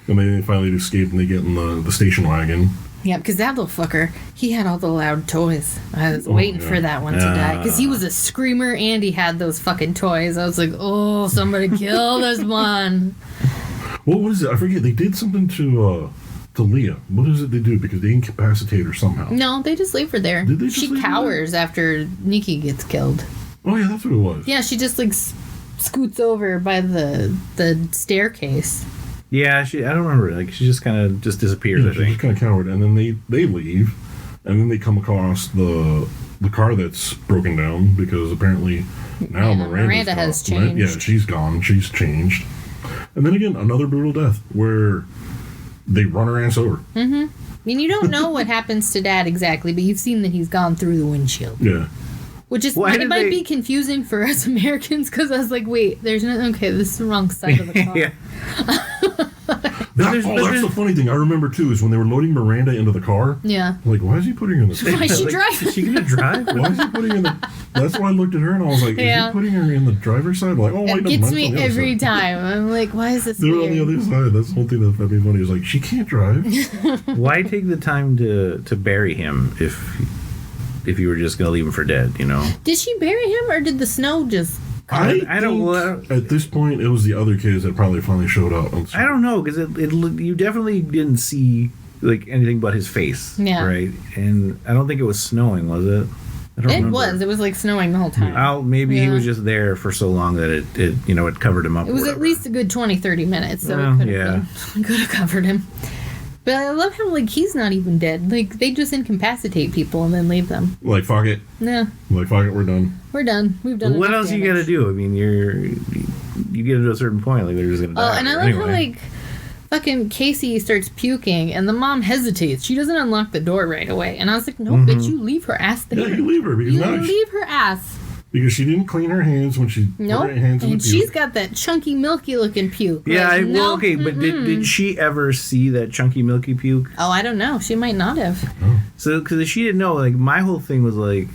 And they finally escape and they get in the station wagon. Yeah, because that little fucker, he had all the loud toys. I was waiting yeah. for that one to die. Because he was a screamer and he had those fucking toys. I was like, oh, somebody kill this one. What was it? I forget. They did something to Leah. What is it they do? Because they incapacitate her somehow. No, they just leave her there. Did they just she leave her cowers after Nikki gets killed. Oh yeah, that's what it was. Yeah, she just like scoots over by the staircase. Yeah, I don't remember. Like she just kind of just disappears. Yeah, I she's just think. kind of coward, and then they leave, and then they come across the car that's broken down because apparently now Yeah, Miranda's Miranda has gone. Yeah, changed. she's gone. She's changed. And then again, another brutal death where they run her ass over. I mean, you don't know what happens to Dad exactly, but you've seen that he's gone through the windshield. Yeah. Which is, Why it did might they- be confusing for us Americans because I was like, wait, there's no, okay, this is the wrong side of the car. yeah. That's the funny thing I remember too is when they were loading Miranda into the car. Yeah. Like, why is he putting her in the car? Why is she Like, driving? Is she gonna drive? Why is he putting her in the? That's why I looked at her and I was like, Yeah. is he putting her in the driver's side? Like, oh, wait, It no, gets mine's me on the other every side. time. I'm like, why is this They're on the weird? other side. That's the whole thing that found me funny. Is like, she can't drive. Why take the time to bury him if you were just gonna leave him for dead? You know. Did she bury him or did the snow just... I don't- think at this point, it was the other kids that probably finally showed up. I don't know because you definitely didn't see like anything but his face. Yeah. Right. And I don't think it was snowing, was it? I don't It remember. was. It was like snowing the whole time. Maybe he Yeah. was just there for so long that it covered him up. It or was at whatever. least a good 20, 30 minutes, so Well, it could yeah. have covered him. But I love how, like, he's not even dead. Like, they just incapacitate people and then leave them. Like, fuck it. No, Like, fuck it, we're done. we're done. We've done What enough else you got to damage. do? I mean, you get to a certain point, like they're just gonna Oh, die. and I love anyway. how, like, fucking Casey starts puking and the mom hesitates. She doesn't unlock the door right away. And I was like, no, bitch, you leave her ass there. Yeah, you leave her because You now leave her ass. because she didn't clean her hands when she Nope. put her hands in And the she's puke. got that chunky, milky looking puke. Yeah, Like, no, okay, but did she ever see that chunky milky puke? Oh, I don't know. She might not have. So, because she didn't know, like, my whole thing was like,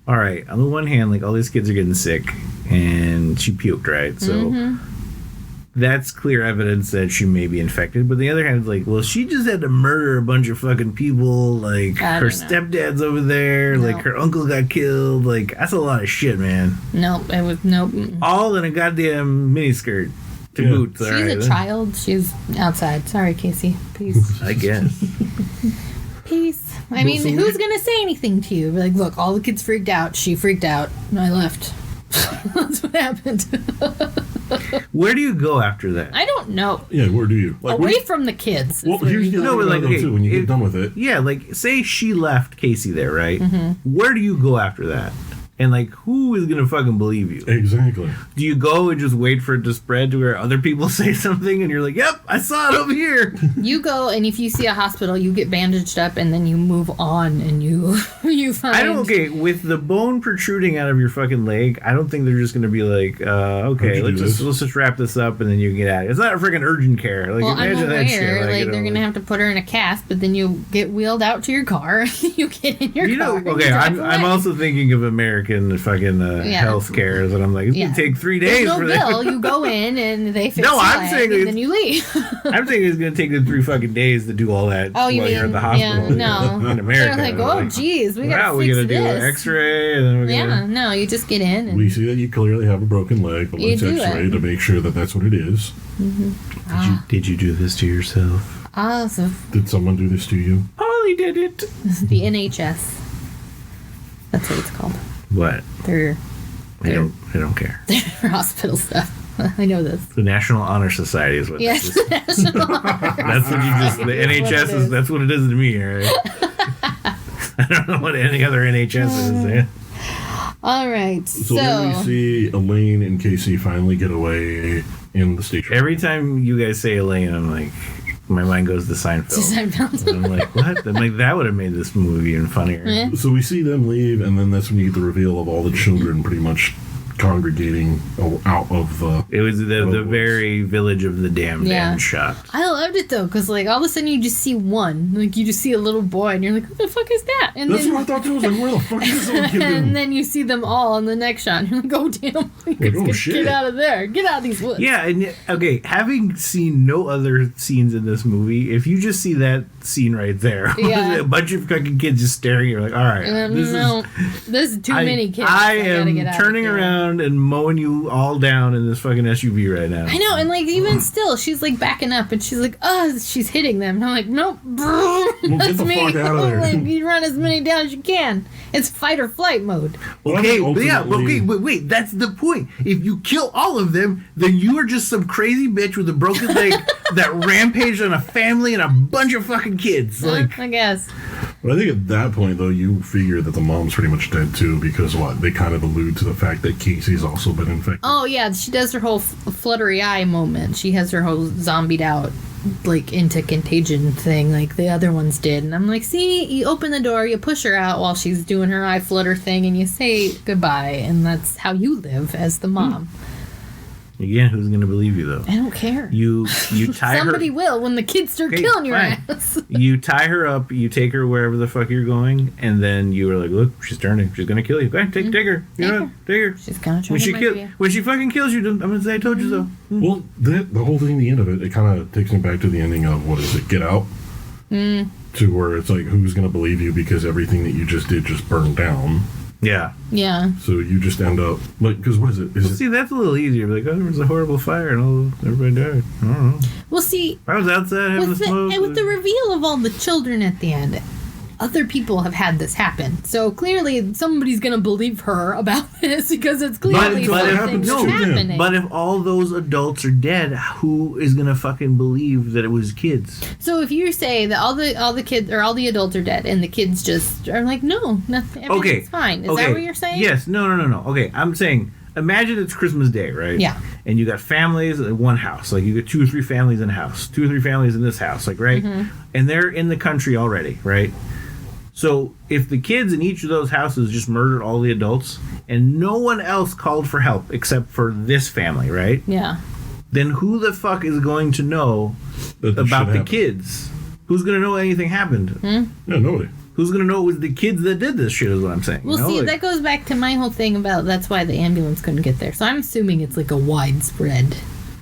all right, on the one hand, like, all these kids are getting sick, and she puked, right? So, that's clear evidence that she may be infected. But on the other hand, it's like, well, she just had to murder a bunch of fucking people. Like, I her don't know. stepdad's over there. No. Like, her uncle got killed. Like, that's a lot of shit, man. Nope. It was nope. All in a goddamn miniskirt to Yeah. boot. She's all right. a child. She's outside. Sorry, Casey. Peace. I guess. Peace. I mean, who's going to say anything to you? Be like, look, all the kids freaked out. She freaked out. And I left. That's what happened. Where do you go after that? I don't know. Yeah, where do you? Like, Away from the kids. well, here's the No, other but thing like, okay, too. When you it- get done with it, Yeah, like say she left Casey there, right? Mm-hmm. Where do you go after that? And like, who is gonna fucking believe you? exactly. Do you go and just wait for it to spread to where other people say something, and you're like, "Yep, I saw it over here." You go, and if you see a hospital, you get bandaged up, and then you move on, and you find... I don't. Okay, with the bone protruding out of your fucking leg, I don't think they're just gonna be like, "Okay, How'd you do this? let's just wrap this up, and then you can get out." It's not a freaking urgent care. Like, Well, I'm imagine aware, that shit. like, you know, they're gonna have to put her in a cast, but then you get wheeled out to your car. You get in your You know, car. and okay, you drive I'm away. also thinking of American fucking Yeah. health cares, and I'm like, it's Yeah. gonna take 3 There's days no for bill. that. You go in and they fix No, your I'm leg, saying and it's- then you leave. I'm thinking it's gonna take them 3 fucking days to do all that Oh, you while you're at mean- the hospital. yeah, no. in America. They're like, oh, geez, we wow, gotta we fix gotta do an this. X-ray, and then we're Yeah, gonna. no, you just get in and We see that you clearly have a broken leg, but You let's do X-ray it. to make sure that that's what it is. Did you do this to yourself? so Did someone do this to you? Ollie did it. the NHS. That's what it's called. What? Their I don't care. hospital stuff. I know this. The National Honor Society is what. Yes. that is. That's what you just. The NHS is. That's what it is to me, all right? I don't know what any other NHS is. Eh? All right. So then we see Elaine and Casey finally get away in the station. Every time you guys say Elaine, I'm like, my mind goes to Seinfeld. And I'm like, what? I'm like, that would have made this movie even funnier. Yeah. So we see them leave, and then that's when you get the reveal of all the children pretty much congregating out of the. It was the woods. very Village of the Damned Yeah. end shot. I loved it though, because like all of a sudden you just see one, like you just see a little boy, and you're like, "What the fuck is that?" Yeah, and That's then what I thought too. I was like, where the fuck is this little kid? and then you see them all in the next shot. And you're like, oh damn! oh, shit. Get out of there! Get out of these woods! Yeah, and okay, having seen no other scenes in this movie, if you just see that scene right there, Yeah. a bunch of fucking kids just staring, you're like, all right, This is too many kids. I gotta am get out of turning here. around and mowing you all down in this fucking SUV right now. I know, and like even still, she's like backing up, and she's like, "Oh," she's hitting them. And I'm like, "Nope, that's the me." fuck out of there. Like, you run as many down as you can. It's fight or flight mode. Okay, Well, I but yeah, ultimately- okay, but wait, that's the point. If you kill all of them, then you are just some crazy bitch with a broken leg that rampaged on a family and a bunch of fucking kids. Like, I guess. But I think at that point, though, you figure that the mom's pretty much dead too, because what? They kind of allude to the fact that Casey's also been infected. Oh yeah, she does her whole fluttery eye moment. She has her whole zombied out, like into contagion thing, like the other ones did. And I'm like, see, you open the door, you push her out while she's doing her eye flutter thing, and you say goodbye, and that's how you live as the mom. again, who's going to believe you though? I don't care. You tie Somebody her. will when the kids start Okay, killing your fine. ass. You tie her up. You take her wherever the fuck you're going, and then you are like, "Look, she's turning. She's gonna kill you. Go ahead, take her. You know, what? Take her." She's gonna try When to she murder you. when she fucking kills you, I'm gonna say I told you so. Well, the whole thing, the end of it, it kind of takes me back to the ending of, what is it, Get Out? To where it's like, who's going to believe you because everything that you just did just burned down. Yeah. Yeah. So you just end up, like, because what is it? Is it See, that's a little easier. Like, oh, there was a horrible fire and all everybody died. I don't know. Well, see, I was outside having a with smoke. and with the reveal of all the children at the end, other people have had this happen. So clearly, somebody's gonna believe her about this because it's clearly but if- something no, that's happening. But if all those adults are dead, who is gonna fucking believe that it was kids? So if you say that all the kids or all the adults are dead and the kids just are like, no, nothing, everything's fine. Is that what you're saying? Yes. No. Okay, I'm saying, imagine it's Christmas Day, right? Yeah. And you got families in one house. Like, you got 2 or 3 families in a house. 2 or 3 families in this house, like, right? Mm-hmm. And they're in the country already, right? So if the kids in each of those houses just murdered all the adults and no one else called for help except for this family, right? Yeah. Then who the fuck is going to know that this about shit the happened? kids? Who's going to know anything happened? Yeah, nobody. Who's going to know it was the kids that did this shit is what I'm saying. Well, you know? see, Like, that goes back to my whole thing about that's why the ambulance couldn't get there. So I'm assuming it's like a widespread.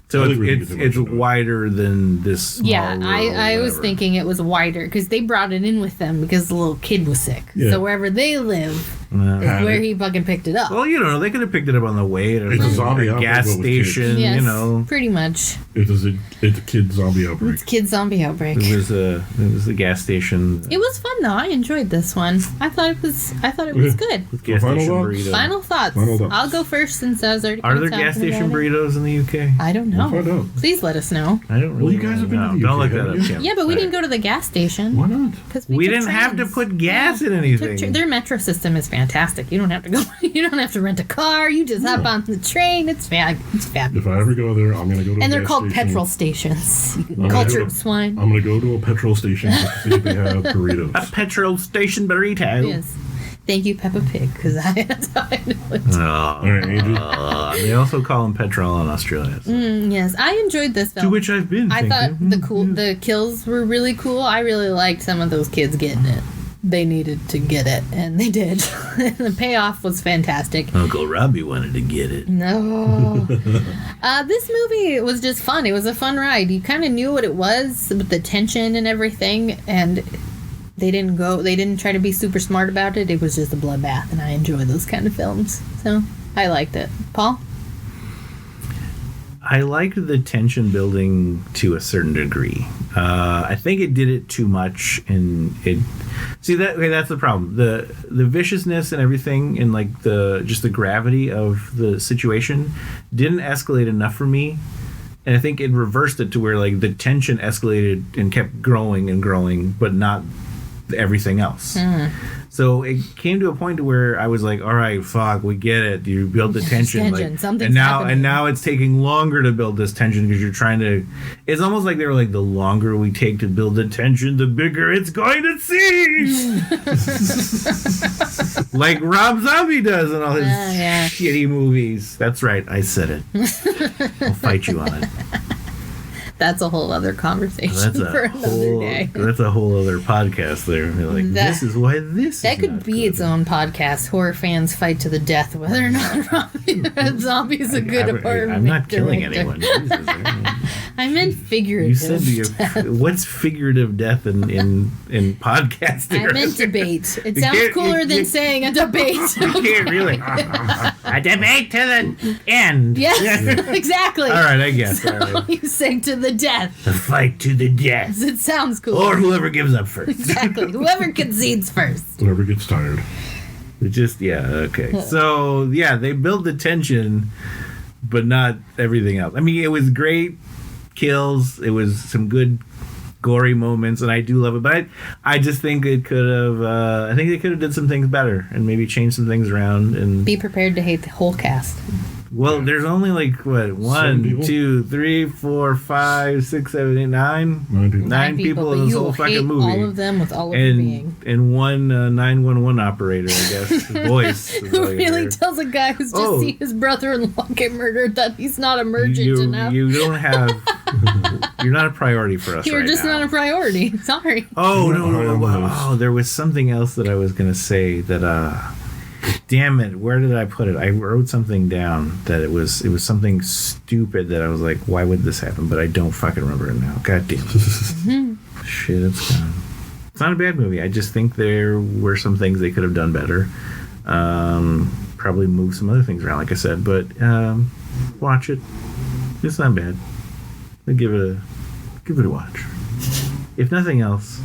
so I think we didn't it's get too much into it. wider than this small Yeah, rural I was whatever. thinking it was wider because they brought it in with them because the little kid was sick. Yeah. So wherever they live Yeah. is where he fucking picked it up. Well, you don't know. They could have picked it up on the way at It's a zombie outbreak, gas but with kids. station, Yes, you know. pretty much. It's a kid zombie outbreak. It's kid zombie outbreak. It was the gas station. It was fun though. I enjoyed this one. I thought it was good. Gas Final station thoughts? burrito. Final thoughts. Final thoughts. I'll go first since I was already. Are there kinda gas talking station about it. burritos in the UK? I don't know. We'll find out. Please let us know. I don't really. Well, you guys have been to the Don't UK, look that haven't up, you? Kim. Yeah, but we didn't go to the gas station. Why not? Because We took didn't have to trains. put gas in Took anything. their metro system is fantastic. You don't have to go. You don't have to rent a car. You just hop on the train. It's fabulous. If I ever go there, I'm gonna go to. And a they're gas called station. petrol stations. I'm gonna Cultured go to- swine. I'm gonna go to a petrol station just to see if they have A burritos. petrol station burrito. Yes. Thank you, Peppa Pig, because that's how I know it. All right, Andrew. They also call them petrol in Australia. so. Yes, I enjoyed this film. To which I've been. I thank thought you. the kills were really cool. I really liked some of those kids getting it. They needed to get it, and they did. The payoff was fantastic. Uncle Robbie wanted to get it. No. This movie was just fun. It was a fun ride. You kind of knew what it was with the tension and everything, and they didn't try to be super smart about it. It was just a bloodbath, and I enjoy those kind of films. So I liked it. Paul? I liked the tension building to a certain degree. I think it did it too much, and it. See that? Okay, that's the problem. The viciousness and everything, and like the gravity of the situation, didn't escalate enough for me. And I think it reversed it to where like the tension escalated and kept growing and growing, but not everything else. So it came to a point to where I was like, all right, fuck, we get it. You build the tension. tension. Like, Something's and happening. now it's taking longer to build this tension because you're trying to. It's almost like they were like, the longer we take to build the tension, the bigger it's going to seem. Like Rob Zombie does in all his Yeah. shitty movies. That's right, I said it. I'll fight you on it. That's a whole other conversation That's for a another whole. day. That's a whole other podcast. There, You're like this is why this. That is could not be good. its own podcast. Horror fans fight to the death whether or not Rob Zombie is a good horror I'm not killing director. anyone. Jesus, I meant figurative. you said what's figurative death in podcasting? I meant debate. It You sounds can't- cooler you- than you- saying a debate. You can't really. A debate to the end. Yes, exactly. All right, I guess. All right. You say to the death. A fight to the death, It sounds cool. or whoever gives up first. Exactly. Whoever concedes first. Whoever gets tired. It just okay. So they build the tension, but not everything else. I mean, it was great kills. It was some good gory moments, and I do love it. But I just think it could have. I think they could have did some things better and maybe changed some things around. And Be prepared to hate the whole cast. well, there's only like what 1, people? 2, 3, 4, 5, 6, 7, 8, 9. 9 people. 9 people in but this you whole will fucking hate movie. all of them with all of your being. And one 911 operator, I guess, voice. is Who all you really hear. tells a guy who's just Oh. seen his brother-in-law get murdered that he's not emergent enough? You don't have. You're not a priority for us You're right just now. not a priority. Sorry. Oh You're not no! on Wow. those. Oh, there was something else that I was gonna say that. Damn it! Where did I put it? I wrote something down that it was something stupid that I was like, why would this happen? But I don't fucking remember it now. God damn it! Shit, it's gone. It's not a bad movie. I just think there were some things they could have done better. Probably move some other things around, like I said. But watch it. It's not bad. I'd give it a watch. If nothing else,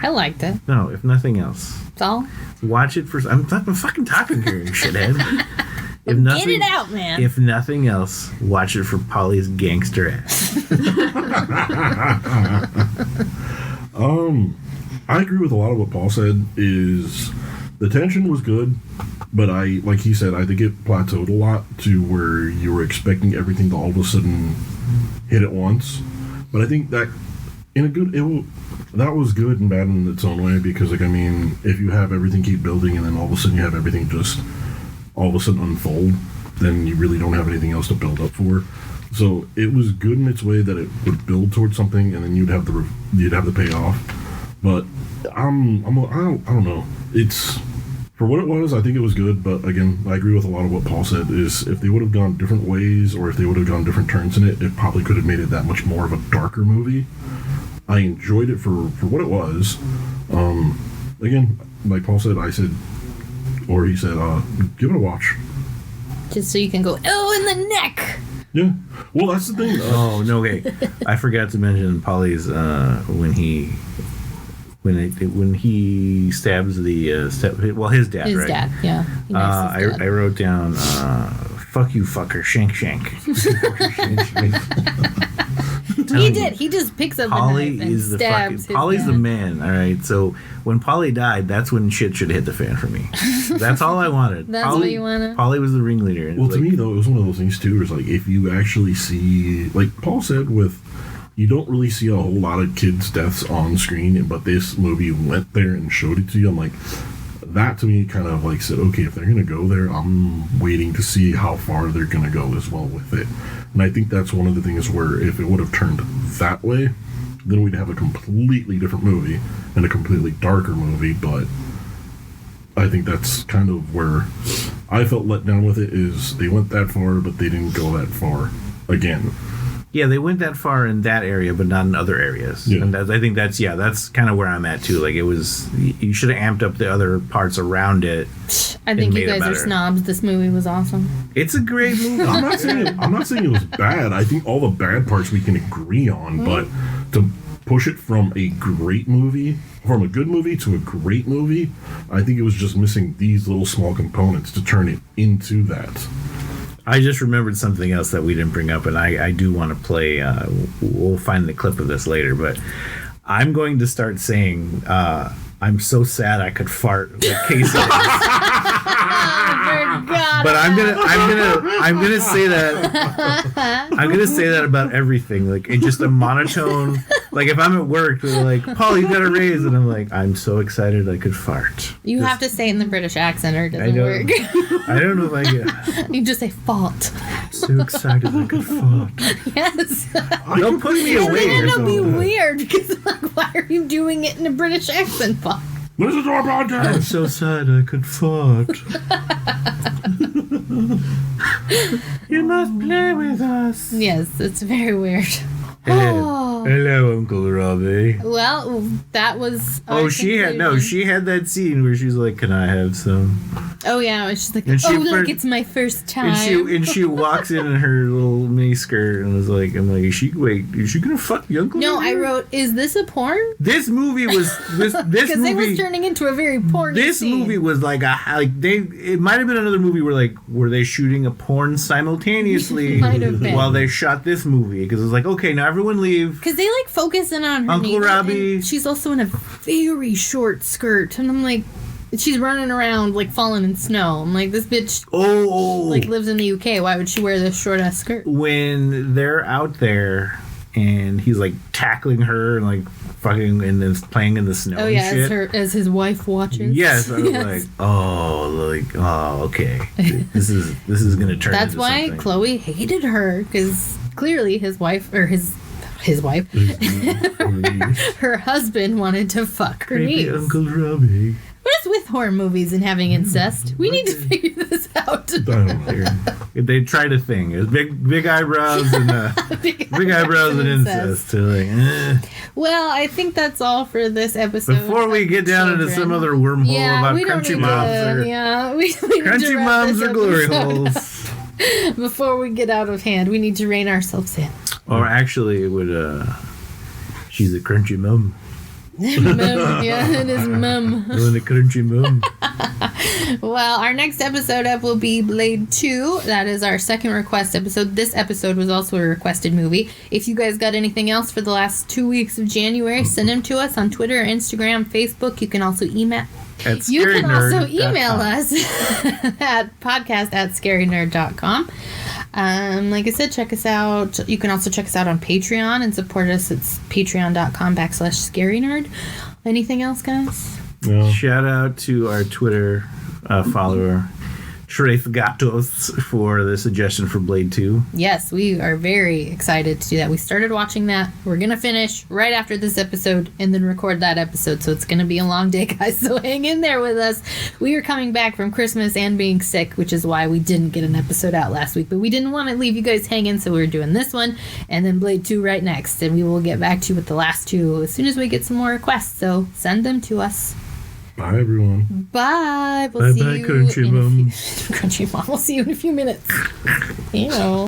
I liked it. no. If nothing else, That's all. watch it for. I'm fucking talking here, you shithead. If nothing, Get it out, man. If nothing else, watch it for Polly's gangster ass. I agree with a lot of what Paul said. Is the tension was good, but like he said, I think it plateaued a lot to where you were expecting everything to all of a sudden hit at once. But I think that that was good and bad in its own way, because like, I mean, if you have everything keep building and then all of a sudden you have everything just all of a sudden unfold, then you really don't have anything else to build up for. So it was good in its way that it would build towards something, and then you'd have the payoff. But I don't know. It's for what it was. I think it was good, but again, I agree with a lot of what Paul said. Is if they would have gone different ways, or if they would have gone different turns in it, it probably could have made it that much more of a darker movie. I enjoyed it for what it was. Again, like Paul said, he said, give it a watch. Just so you can go, oh, in the neck. Yeah. Well, that's the thing. Oh no! Okay, I forgot to mention Polly's when he stabs the his dad. His right? dad, yeah. He knifes his dad. I wrote down, "Fuck you, fucker, shank shank." He did. He just picks up Polly the knife and is the stabs fucking. his Polly's dad. the man. All right. So when Polly died, that's when shit should hit the fan for me. That's all I wanted. That's what you wanted? Polly was the ringleader. And Well, like, to me though, it was one of those things too. Where it's like if you actually see, like Paul said, you don't really see a whole lot of kids' deaths on screen, but this movie went there and showed it to you. I'm like, that to me kind of like said, okay, if they're gonna go there, I'm waiting to see how far they're gonna go as well with it. And I think that's one of the things where if it would have turned that way, then we'd have a completely different movie and a completely darker movie. But I think that's kind of where I felt let down with it, is they went that far, but they didn't go that far again. yeah, they went that far in that area, but not in other areas. Yeah. And I think that's kind of where I'm at too. Like it was, you should have amped up the other parts around it. I think made you it guys are better. snobs. This movie was awesome. It's a great movie. I'm not saying it was bad. I think all the bad parts we can agree on, but to push it from a great movie, from a good movie to a great movie, I think it was just missing these little small components to turn it into that. I just remembered something else that we didn't bring up, and I do want to play. We'll find the clip of this later, but I'm going to start saying, "I'm so sad I could fart." Like Casey is. But I'm gonna say that. I'm gonna say that about everything, like in just a monotone, Like if I'm at work, they're like, Paul, you got a raise, and I'm like, I'm so excited I could fart. You have to say it in the British accent or it I doesn't don't. work. I don't know if I get You just say fault. so excited I could fart. Yes. Don't put me away or It'll be something. weird because like, why are you doing it in a British accent, Paul? Listen to our I'm podcast. so sad I could fart. You must play with us. Yes, it's very weird. Hello, hello, Uncle Robbie. Well, that was. Oh, our she had conclusion. that scene where she's like, "Can I have some?" Oh yeah, she's like, And she oh look, first- it's my first time. And she walks in her little mini skirt and was like, "I'm like, is she gonna fuck your Uncle?" No, Robbie?" I wrote, is this a porn? This movie was this Because it was movie. turning into a very porn. This movie was like it might have been another movie where were they shooting a porn simultaneously Might have been. while they shot this movie, because it was like, okay, now everyone leave. Because they like focus in on her Uncle neighbor, Robbie. and she's also in a very short skirt, and I'm like, she's running around like falling in snow. I'm like, this bitch like lives in the UK. Why would she wear this short ass skirt? When they're out there and he's like tackling her and like fucking and then playing in the snow. Oh yeah, and shit. as his wife watches. Yes, I was Yes. like, okay, this is gonna turn. That's into why something. Chloe hated her, because clearly his wife or his wife, her husband wanted to fuck her Creepy niece. Uncle Robbie. What is with horror movies and having incest? We need to figure this out. I don't know. They tried a thing. It was big eyebrows and big eyebrows and incest. They're like, eh. Well, I think that's all for this episode. Before we get down into some other wormhole about we don't crunchy need moms to- or yeah, we need to crunchy wrap moms this or glory episode holes. up. Before we get out of hand, we need to rein ourselves in. Or actually, it would. She's a crunchy mum. Mum, yeah, it is mum. Doing a crunchy mum. Well, our next episode up will be Blade 2. That is our second request episode. This episode was also a requested movie. If you guys got anything else for the last 2 weeks of January, send them to us on Twitter, Instagram, Facebook. You can also email. At You can also scarynerd.com. email us at podcast@scarynerd.com. Like I said, check us out. You can also check us out on Patreon and support us. It's patreon.com/scarynerd. Anything else, guys? No. Shout out to our Twitter follower, Trace Gatos, for the suggestion for Blade 2. Yes, we are very excited to do that. We started watching that. We're going to finish right after this episode and then record that episode. So it's going to be a long day, guys. So hang in there with us. We are coming back from Christmas and being sick, which is why we didn't get an episode out last week. But we didn't want to leave you guys hanging, so we're doing this one and then Blade 2 right next. And we will get back to you with the last two as soon as we get some more requests. So send them to us. Bye, everyone. Bye. We'll see Bye-bye, you Crunchy in Mom. Crunchy Mom. We'll see you in a few minutes. You know.